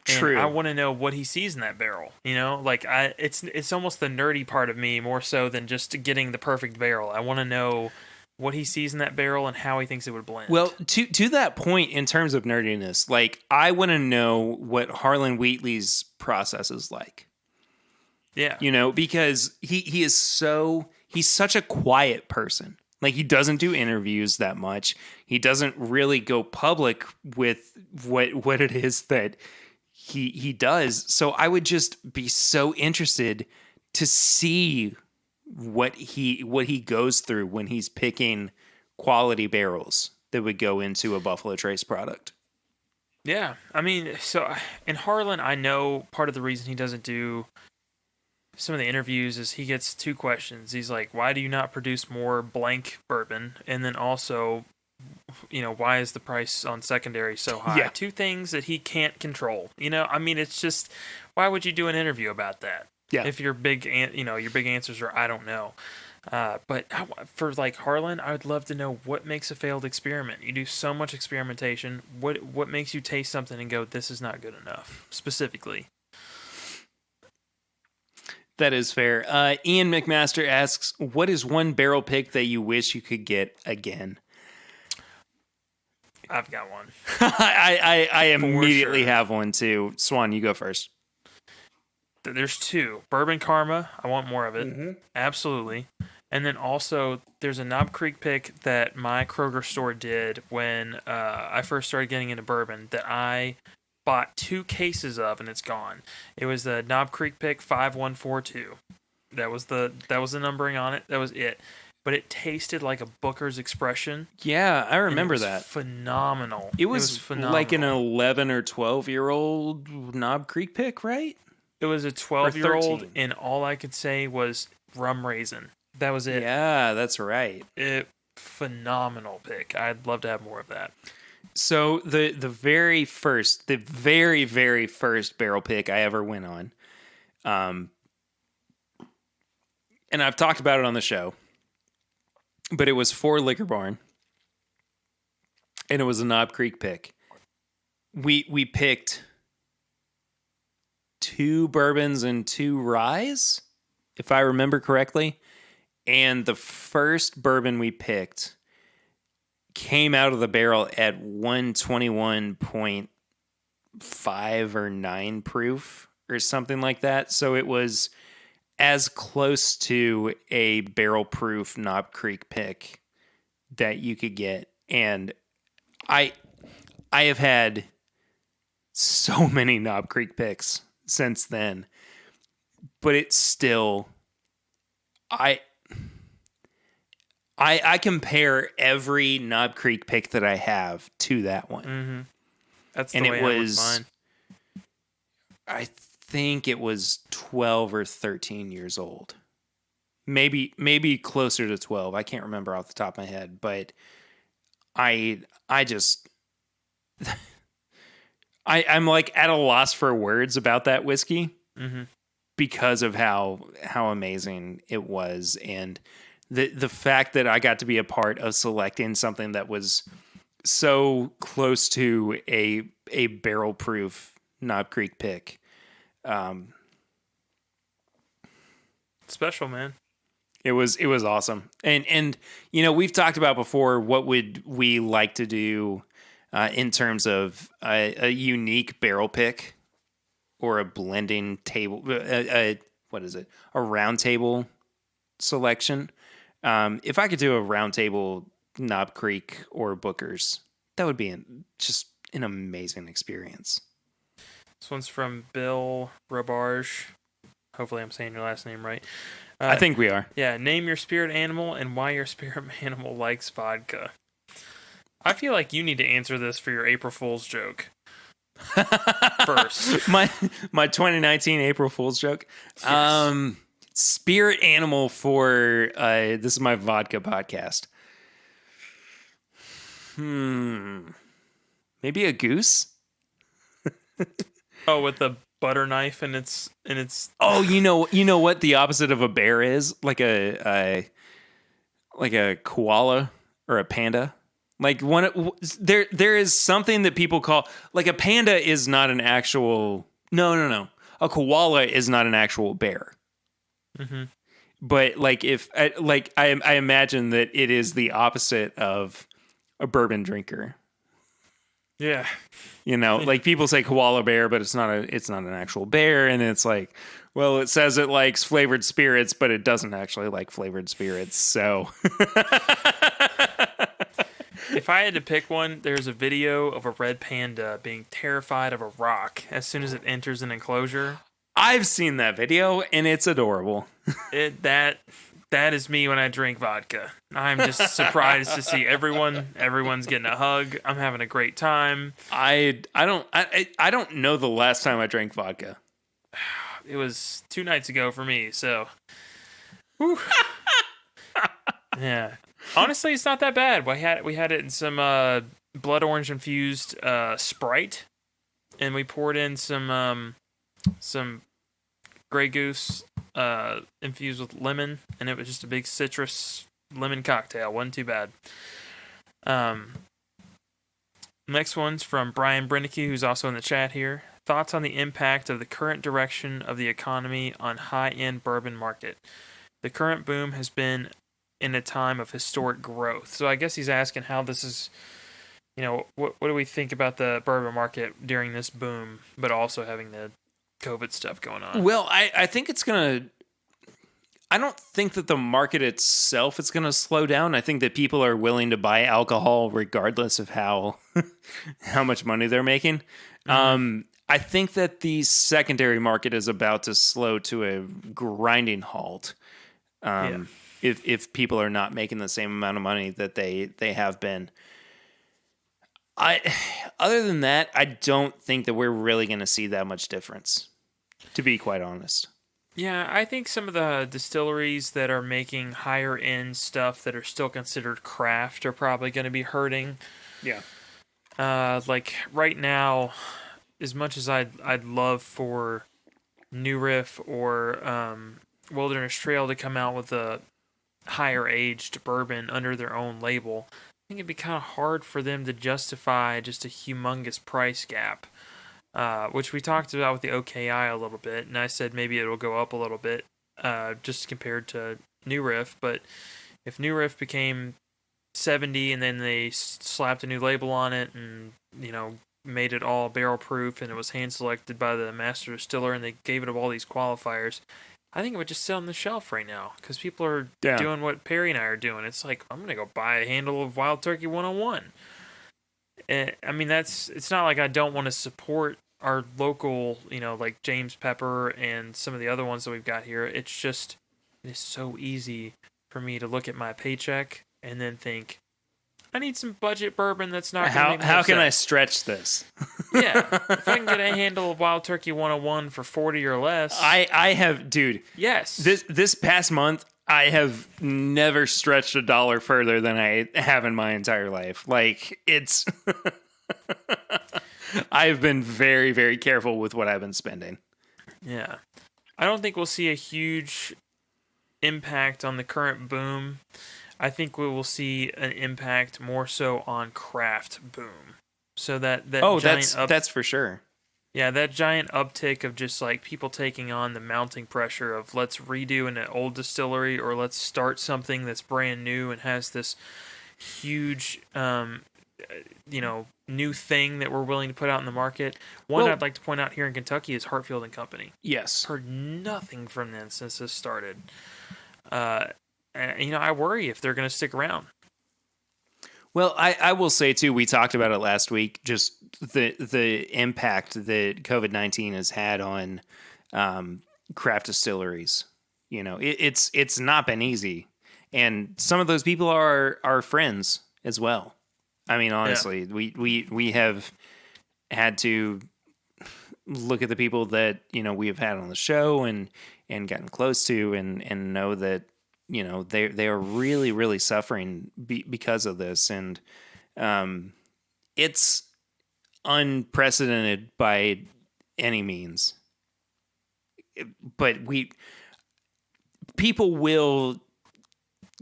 True.
And I want to know what he sees in that barrel. Like it's almost the nerdy part of me more so than just getting the perfect barrel. I want to know what he sees in that barrel and how he thinks it would blend.
Well, to that point, in terms of nerdiness, like I want to know what Harlan Wheatley's process is like.
Yeah.
Because he's such a quiet person. Like he doesn't do interviews that much. He doesn't really go public with what it is that he does. So I would just be so interested to see what he goes through when he's picking quality barrels that would go into a Buffalo Trace product.
Yeah. I mean, so in Harlan, I know part of the reason he doesn't do some of the interviews is he gets two questions. He's like, why do you not produce more blank bourbon? And then also, why is the price on secondary so high?
Yeah.
Two things that he can't control. I mean, it's just, why would you do an interview about that?
Yeah.
If your big answers are, I don't know. But for like Harlan, I would love to know what makes a failed experiment. You do so much experimentation. What makes you taste something and go, this is not good enough, specifically?
That is fair. Ian McMaster asks, what is one barrel pick that you wish you could get again?
I've got one.
I immediately
sure.
have one too. Swan, you go first.
There's two. Bourbon Karma. I want more of it.
Mm-hmm.
Absolutely. And then also, there's a Knob Creek pick that my Kroger store did when I first started getting into bourbon that I bought 2 cases of, and it's gone. It was the Knob Creek pick 5142. That was the numbering on it. That was it. but it tasted like a Booker's Expression.
Yeah, I
And it
remember
was
that.
phenomenal.
It
It was
was like an
phenomenal.
11 or 12-year-old Knob Creek pick, right?
It was a
Or
12-year-old,
13.
and all I could say was rum raisin. That was it.
Yeah, that's right.
Phenomenal pick. I'd love to have more of that.
So the very very first barrel pick I ever went on, and I've talked about it on the show, but it was for Liquor Barn, and it was a Knob Creek pick. We picked 2 bourbons and 2 ryes, if I remember correctly, and the first bourbon we picked came out of the barrel at 121.5 or 9 proof or something like that. So it was as close to a barrel proof Knob Creek pick that you could get. And I have had so many Knob Creek picks since then, but it's still I compare every Knob Creek pick that I have to that one.
Mm-hmm. That's the
And
way
it
I would
was,
mine.
I think it was 12 or 13 years old. Maybe closer to 12. I can't remember off the top of my head, but I just I'm like at a loss for words about that whiskey because of how amazing it was, and the fact that I got to be a part of selecting something that was so close to a barrel proof Knob Creek pick.
Special, man.
It was awesome. And you know, we've talked about before what would we like to do in terms of a unique barrel pick or a blending table, what is it? A round table selection. If I could do a round table Knob Creek or Booker's, that would be just an amazing experience.
This one's from Bill Robarge. Hopefully I'm saying your last name right.
I think we are.
Yeah, name your spirit animal and why your spirit animal likes vodka. I feel like you need to answer this for your April Fool's joke. First.
my 2019 April Fool's joke.
Yes.
Spirit animal for this is my vodka podcast. Maybe a goose?
Oh, with the butter knife and it's
Oh, you know what the opposite of a bear is? Like a koala or a panda. Like there is something that people call, like, a panda is not an actual no. A koala is not an actual bear.
Mm-hmm.
But like I imagine that it is the opposite of a bourbon drinker.
Yeah.
You know, like people say koala bear, but it's not an actual bear, and it's like, well, it says it likes flavored spirits, but it doesn't actually like flavored spirits. So
If I had to pick one, there's a video of a red panda being terrified of a rock as soon as it enters an enclosure.
I've seen that video, and it's adorable.
That is me when I drink vodka. I'm just surprised to see everyone's getting a hug. I'm having a great time.
I don't know the last time I drank vodka.
It was 2 nights ago for me, so whew. Yeah. Honestly, it's not that bad. We had it in some blood orange infused Sprite, and we poured in some Grey Goose infused with lemon, and it was just a big citrus lemon cocktail. Wasn't too bad. Next one's from Brian Brennecke, who's also in the chat here. Thoughts on the impact of the current direction of the economy on high-end bourbon market? The current boom has been in a time of historic growth. So I guess he's asking how this is, what do we think about the bourbon market during this boom, but also having the COVID stuff going on?
Well, I think it's going to... I don't think that the market itself is going to slow down. I think that people are willing to buy alcohol regardless of how much money they're making. Mm-hmm. I think that the secondary market is about to slow to a grinding halt.
Yeah.
if people are not making the same amount of money that they have been. I Other than that, I don't think that we're really going to see that much difference, to be quite honest.
Yeah, I think some of the distilleries that are making higher end stuff that are still considered craft are probably going to be hurting.
Yeah.
Like right now, as much as I'd love for New Riff or Wilderness Trail to come out with a higher aged bourbon under their own label, I think it'd be kind of hard for them to justify just a humongous price gap. Which we talked about with the OKI a little bit, and I said maybe it'll go up a little bit, just compared to New Riff. But if New Riff became 70 and then they slapped a new label on it and, made it all barrel proof and it was hand selected by the master distiller and they gave it all these qualifiers, I think it would just sit on the shelf right now because people are doing what Perry and I are doing. It's like, I'm going to go buy a handle of Wild Turkey 101. I mean, it's not like I don't want to support our local, like James Pepper and some of the other ones that we've got here. It's just, it is so easy for me to look at my paycheck and then think, I need some budget bourbon that's not going to make me
How
upset.
can I stretch this?
Yeah. If I can get a handle of Wild Turkey 101 for 40 or less.
I have, dude.
Yes.
This past month, I have never stretched $1 further than I have in my entire life. Like, it's... I've been very, very careful with what I've been spending.
Yeah. I don't think we'll see a huge impact on the current boom. I think we will see an impact more so on craft boom. So that's
for sure.
Yeah, that giant uptick of just like people taking on the mounting pressure of let's redo an old distillery or let's start something that's brand new and has this huge, new thing that we're willing to put out in the market. One I'd like to point out here in Kentucky is Hartfield and Company.
Yes.
Heard nothing from them since this started. I worry if they're going to stick around.
Well, I will say too, we talked about it last week, just the impact that COVID-19 has had on craft distilleries. It's not been easy. And some of those people are our friends as well. I mean, honestly, yeah. we have had to look at the people that, we have had on the show and gotten close to and know that, they are really, really suffering because of this. And it's unprecedented by any means. But people will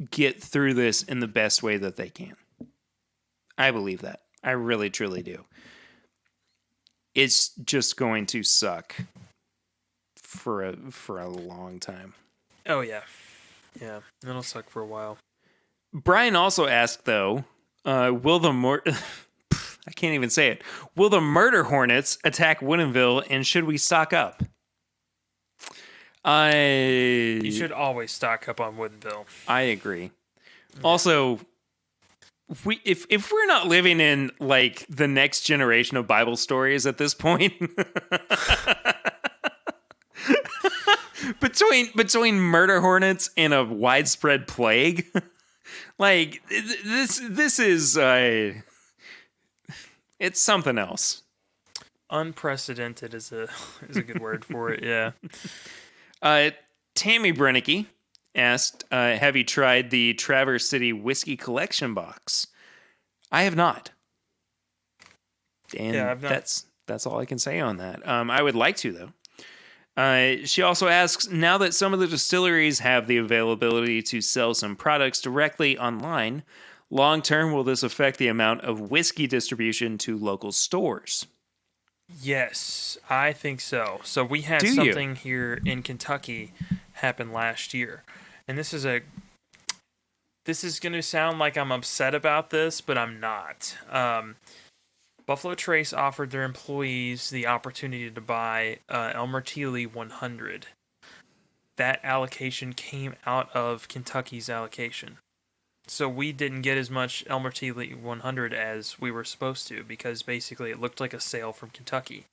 get through this in the best way that they can. I believe that. I really, truly do. It's just going to suck for a long time.
Oh, yeah. Yeah, it'll suck for a while.
Brian also asked, though, will the I can't even say it. Will the murder hornets attack Woodinville, and should we stock up?
You should always stock up on Woodinville.
I agree. Yeah. Also, if we're not living in like the next generation of Bible stories at this point, between murder hornets and a widespread plague, like this is it's something else.
Unprecedented is a good word for it. Yeah.
Tammy Brennicky asked, have you tried the Traverse City Whiskey Collection box? I have not. And yeah, I've not. That's all I can say on that. I would like to, though. She also asks, now that some of the distilleries have the availability to sell some products directly online, long term, will this affect the amount of whiskey distribution to local stores?
Yes, I think so. So we had something here in Kentucky happen last year. And this is going to sound like I'm upset about this, but I'm not. Buffalo Trace offered their employees the opportunity to buy Elmer Thiele 100. That allocation came out of Kentucky's allocation. So we didn't get as much Elmer Thiele 100 as we were supposed to because basically it looked like a sale from Kentucky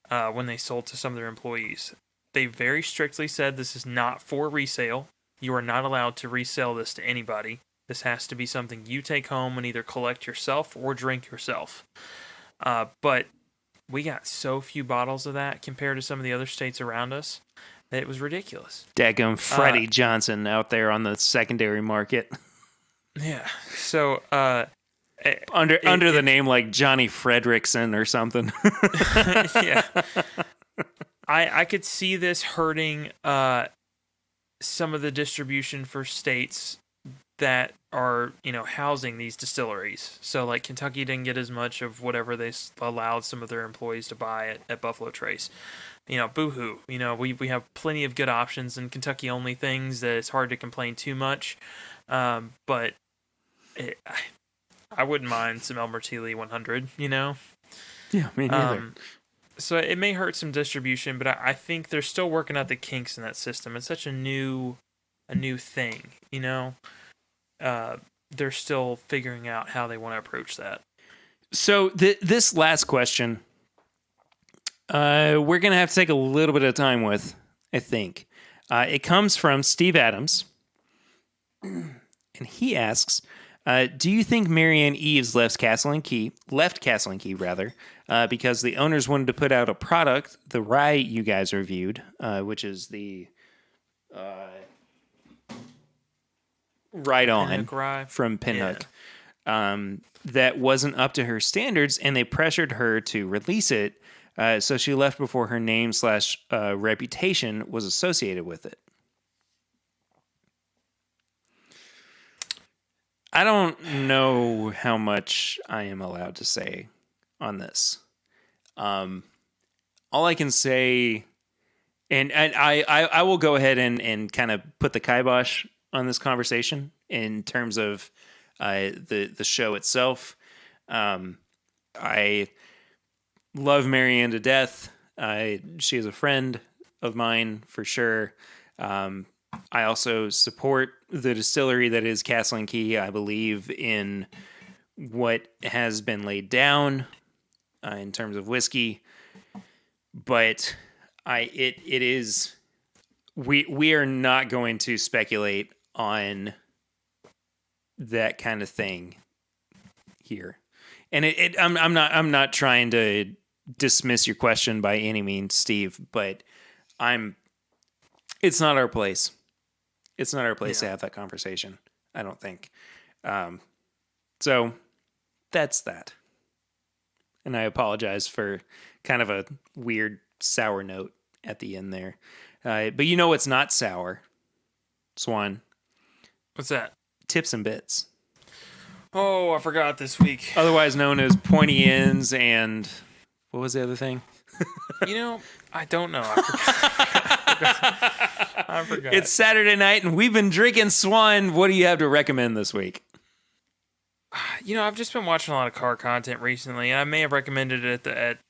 when they sold to some of their employees. They very strictly said this is not for resale. You are not allowed to resell this to anybody. This has to be something you take home and either collect yourself or drink yourself. But we got so few bottles of that compared to some of the other states around us that it was ridiculous.
Daggum
Uh,
Freddie Johnson out there on the secondary market
yeah. So
under the name like Johnny Fredrickson or something.
yeah. I could see this hurting some of the distribution for states that are, housing these distilleries. So like Kentucky didn't get as much of whatever they allowed some of their employees to buy at Buffalo Trace. Boo-hoo. We have plenty of good options in Kentucky only things that it's hard to complain too much. But I wouldn't mind some Elmer Lee 100,
Yeah, me neither.
So it may hurt some distribution, but I think they're still working out the kinks in that system. It's such a new thing, They're still figuring out how they want to approach that.
So this last question, we're gonna have to take a little bit of time with. I think it comes from Steve Adams, and he asks, "Do you think Marianne Eves left Castle and Key, because the owners wanted to put out a product, the rye you guys reviewed, which is the Right On
Pinhook rye.
from Pinhook, that wasn't up to her standards, and they pressured her to release it, so she left before her name / reputation was associated with it." I don't know how much I am allowed to say on this. All I can say, and I will go ahead and kind of put the kibosh on this conversation in terms of the show itself. I love Marianne to death. She is a friend of mine for sure. I also support the distillery that is Castle and Key. I believe in what has been laid down in terms of whiskey, but it is we are not going to speculate on that kind of thing here. And I'm not trying to dismiss your question by any means, Steve, but it's not our place. It's not our place to have that conversation, I don't think. So that's that. And I apologize for kind of a weird sour note at the end there. But you know what's not sour, Swan?
What's that?
Tips and bits.
Oh, I forgot this week.
Otherwise known as pointy ends and what was the other thing?
I don't know. I forgot.
It's Saturday night and we've been drinking Swan. What do you have to recommend this week?
I've just been watching a lot of car content recently. I may have recommended it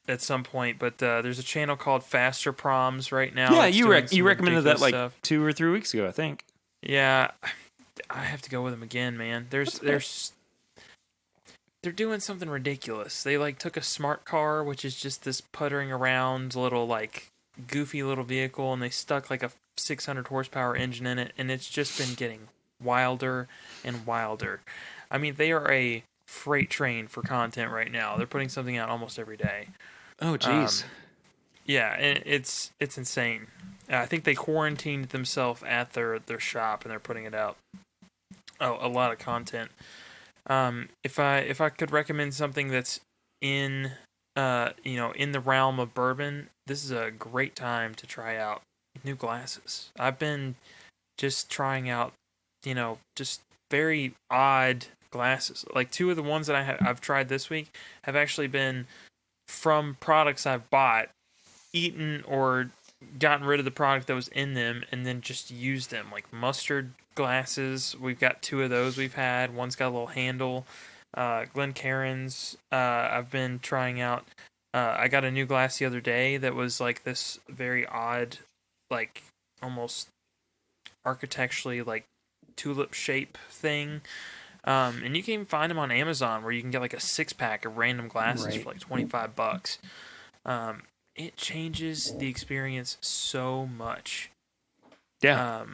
at some point, but there's a channel called Faster Proms right now.
Yeah,
It's
you
doing some
recommended that
ridiculous
like
stuff.
2 or 3 weeks ago, I think.
Yeah, I have to go with them again, man. They're doing something ridiculous. They like took a smart car, which is just this puttering around little like goofy little vehicle, and they stuck like a 600 horsepower engine in it, and it's just been getting wilder and wilder. I mean, they are a freight train for content right now. They're putting something out almost every day.
Oh, jeez.
Yeah, and it's insane. I think they quarantined themselves at their shop, and they're putting it out. Oh, a lot of content. If I could recommend something that's in in the realm of bourbon, this is a great time to try out new glasses. I've been just trying out, just very odd glasses. Like 2 of the ones that I've tried this week have actually been from products I've bought, eaten, or gotten rid of the product that was in them and then just used them. Like mustard glasses, we've got 2 of those we've had. One's got a little handle. Glencairn's, I've been trying out. I got a new glass the other day that was like this very odd, like almost architecturally like tulip shape thing. And you can even find them on Amazon where you can get like a 6-pack of random glasses for like $25. It changes the experience so much.
Yeah.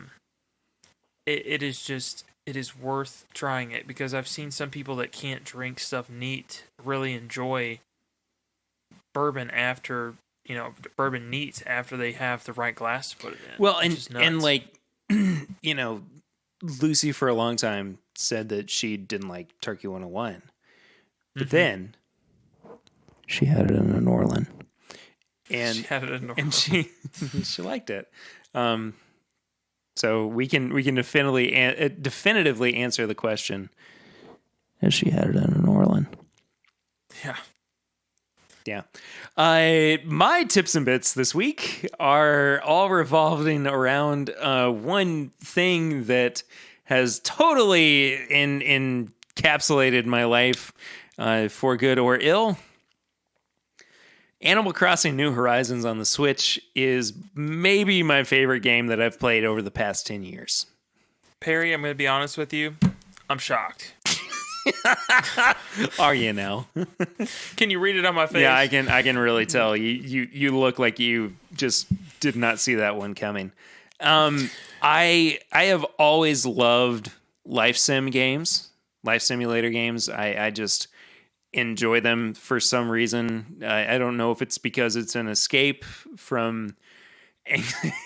it is just it is worth trying it because I've seen some people that can't drink stuff neat really enjoy bourbon after bourbon neat after they have the right glass to put it in,
Well,
which is
and
nuts.
like, Lucy for a long time said that she didn't like Turkey 101, but
Mm-hmm.
then she had it in a Orleans,
She
and
had it in
and
Norway.
she liked it. So we can definitively answer the question. Has she had it in an Orleans?
Yeah.
Yeah. My tips and bits this week are all revolving around one thing that has totally encapsulated my life for good or ill. Animal Crossing New Horizons on the Switch is maybe my favorite game that I've played over the past 10 years.
Perry, I'm going to be honest with you. I'm shocked.
Are you now?
Can you read it on my face?
Yeah, I can really tell. You look like you just did not see that one coming. I have always loved life simulator games. I just enjoy them for some reason. I don't know if it's because it's an escape from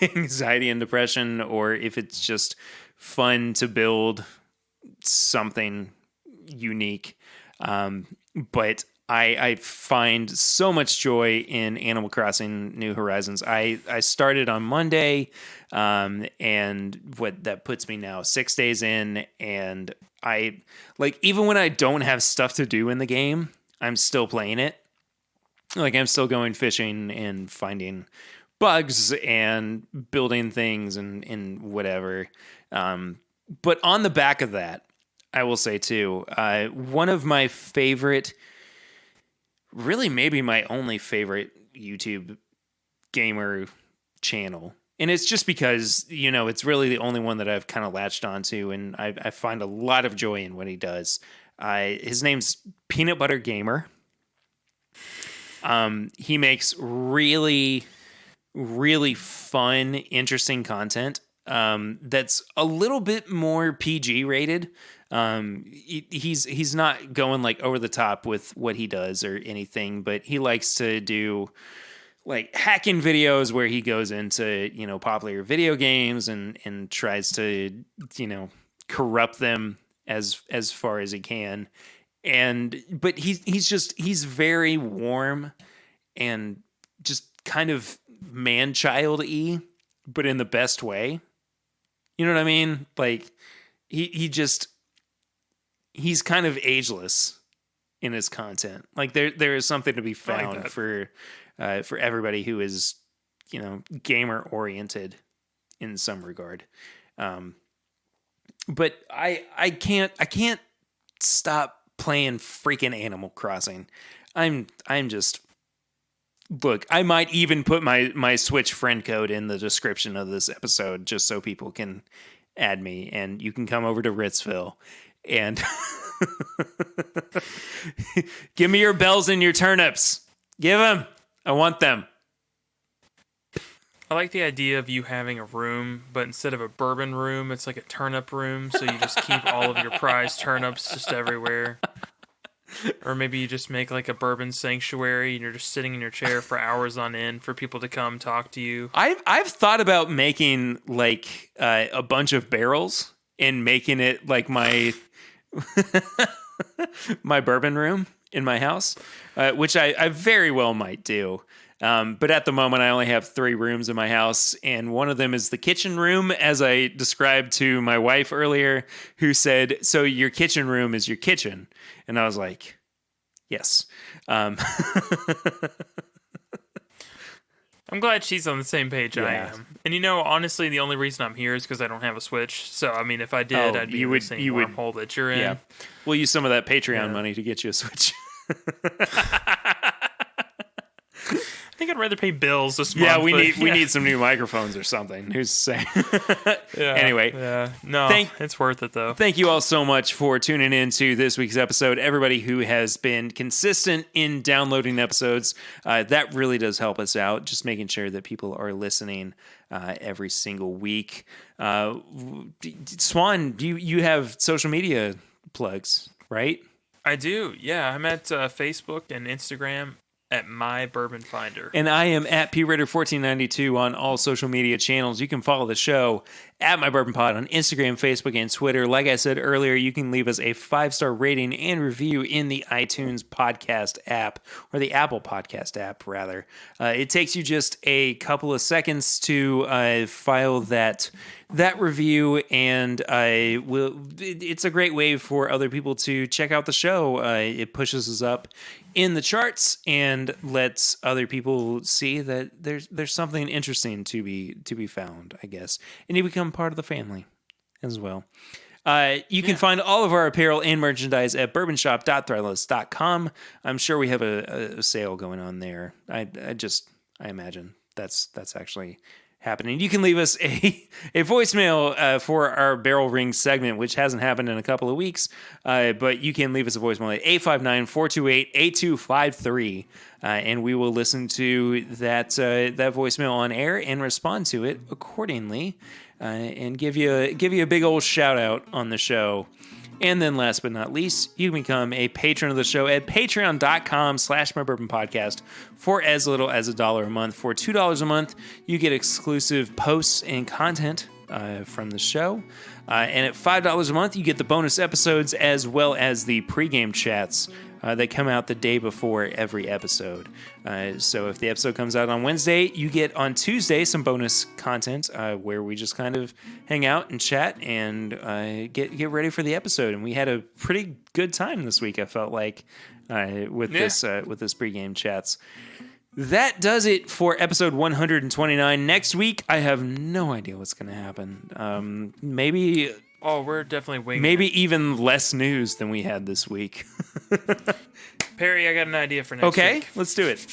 anxiety and depression, or if it's just fun to build something unique. But I find so much joy in Animal Crossing New Horizons. I started on Monday, and what that puts me now 6 days in, and I like, even when I don't have stuff to do in the game, I'm still playing it. Like, I'm still going fishing and finding bugs and building things and whatever. But on the back of that, I will say too, one of my favorite, really maybe my only favorite YouTube gamer channel. And it's just because, it's really the only one that I've kind of latched onto, and I find a lot of joy in what he does. His name's Peanut Butter Gamer. He makes really, really fun, interesting content that's a little bit more PG rated. He's not going like over the top with what he does or anything, but he likes to do like hacking videos where he goes into, popular video games and tries to, corrupt them as far as he can. But he's very warm and just kind of man-child-y, but in the best way. You know what I mean? Like, he's kind of ageless in his content. Like, there is something to be
I like
found
that.
for everybody who is, gamer oriented in some regard. But I can't stop playing freaking Animal Crossing. I'm just, look, I might even put my Switch friend code in the description of this episode just so people can add me, and you can come over to Ritzville and give me your bells and your turnips. Give them. I want them.
I like the idea of you having a room, but instead of a bourbon room, it's like a turnip room, so you just keep all of your prized turnips just everywhere. Or maybe you just make like a bourbon sanctuary and you're just sitting in your chair for hours on end for people to come talk to you.
I've thought about making like a bunch of barrels and making it like my my bourbon room in my house, which I very well might do. But at the moment, I only have 3 rooms in my house, and one of them is the kitchen room, as I described to my wife earlier, who said, "So your kitchen room is your kitchen?" And I was like, "Yes."
I'm glad she's on the same page I
Yeah.
am. And honestly, the only reason I'm here is because I don't have a Switch. So, I mean, if I did, I'd be in the same wormhole that you're in.
Yeah. We'll use some of that Patreon
Yeah.
money to get you a Switch.
think I'd rather pay bills this
Yeah,
month.
we need some new microphones or something. Who's to say?
Yeah,
Anyway,
yeah, no, it's worth it though.
Thank you all so much for tuning in to this week's episode. Everybody who has been consistent in downloading episodes, that really does help us out. Just making sure that people are listening every single week. Swan, you have social media plugs, right?
I do. Yeah, I'm at Facebook and Instagram at My Bourbon Finder.
And I am at PRitter1492 on all social media channels. You can follow the show at My Bourbon Pod on Instagram, Facebook, and Twitter. Like I said earlier, you can leave us a 5-star rating and review in the iTunes podcast app, or the Apple podcast app, rather. It takes you just a couple of seconds to file that review, and it's a great way for other people to check out the show. It pushes us up in the charts and lets other people see that there's something interesting to be found, I guess, and you become part of the family as well. You can find all of our apparel and merchandise at bourbonshop.threadless.com. I'm sure we have a sale going on there. I imagine that's actually happening. You can leave us a voicemail for our barrel ring segment, which hasn't happened in a couple of weeks, but you can leave us a voicemail at 859-428-8253, and we will listen to that voicemail on air and respond to it accordingly, and give you a big old shout out on the show. And then last but not least, you can become a patron of the show at patreon.com/mybourbonpodcast for as little as $1 a month. For $2 a month, you get exclusive posts and content from the show. And at $5 a month, you get the bonus episodes as well as the pregame chats that come out the day before every episode. So if the episode comes out on Wednesday, you get on Tuesday some bonus content where we just kind of hang out and chat and get ready for the episode. And we had a pretty good time this week, I felt like, with this pregame chats. That does it for episode 129. Next week, I have no idea what's going to happen. Maybe...
Oh, we're definitely winging
Maybe even less news than we had this week.
Perry, I got an idea for next week.
Okay, let's do it.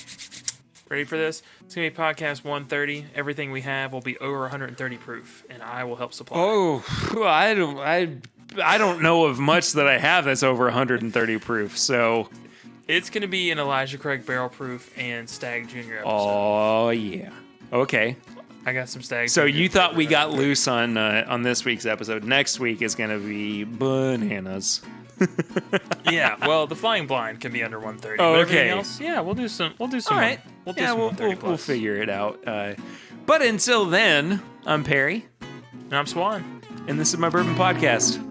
Ready for this? It's going to be podcast 130. Everything we have will be over 130 proof, and I will help supply.
Oh, I don't know of much that I have that's over 130 proof, so...
It's going to be an Elijah Craig barrel proof and Stag Junior episode.
Oh, yeah. Okay.
I got some Stag
So
Junior
you thought we got loose on this week's episode. Next week is going to be bananas.
Yeah, well, the Flying Blind can be under 130.
Oh,
but
okay.
Everything else, yeah, we'll do some.
All right.
We'll do some 130 plus.
We'll figure it out. But until then, I'm Perry.
And I'm Swan.
And this is My Bourbon Podcast.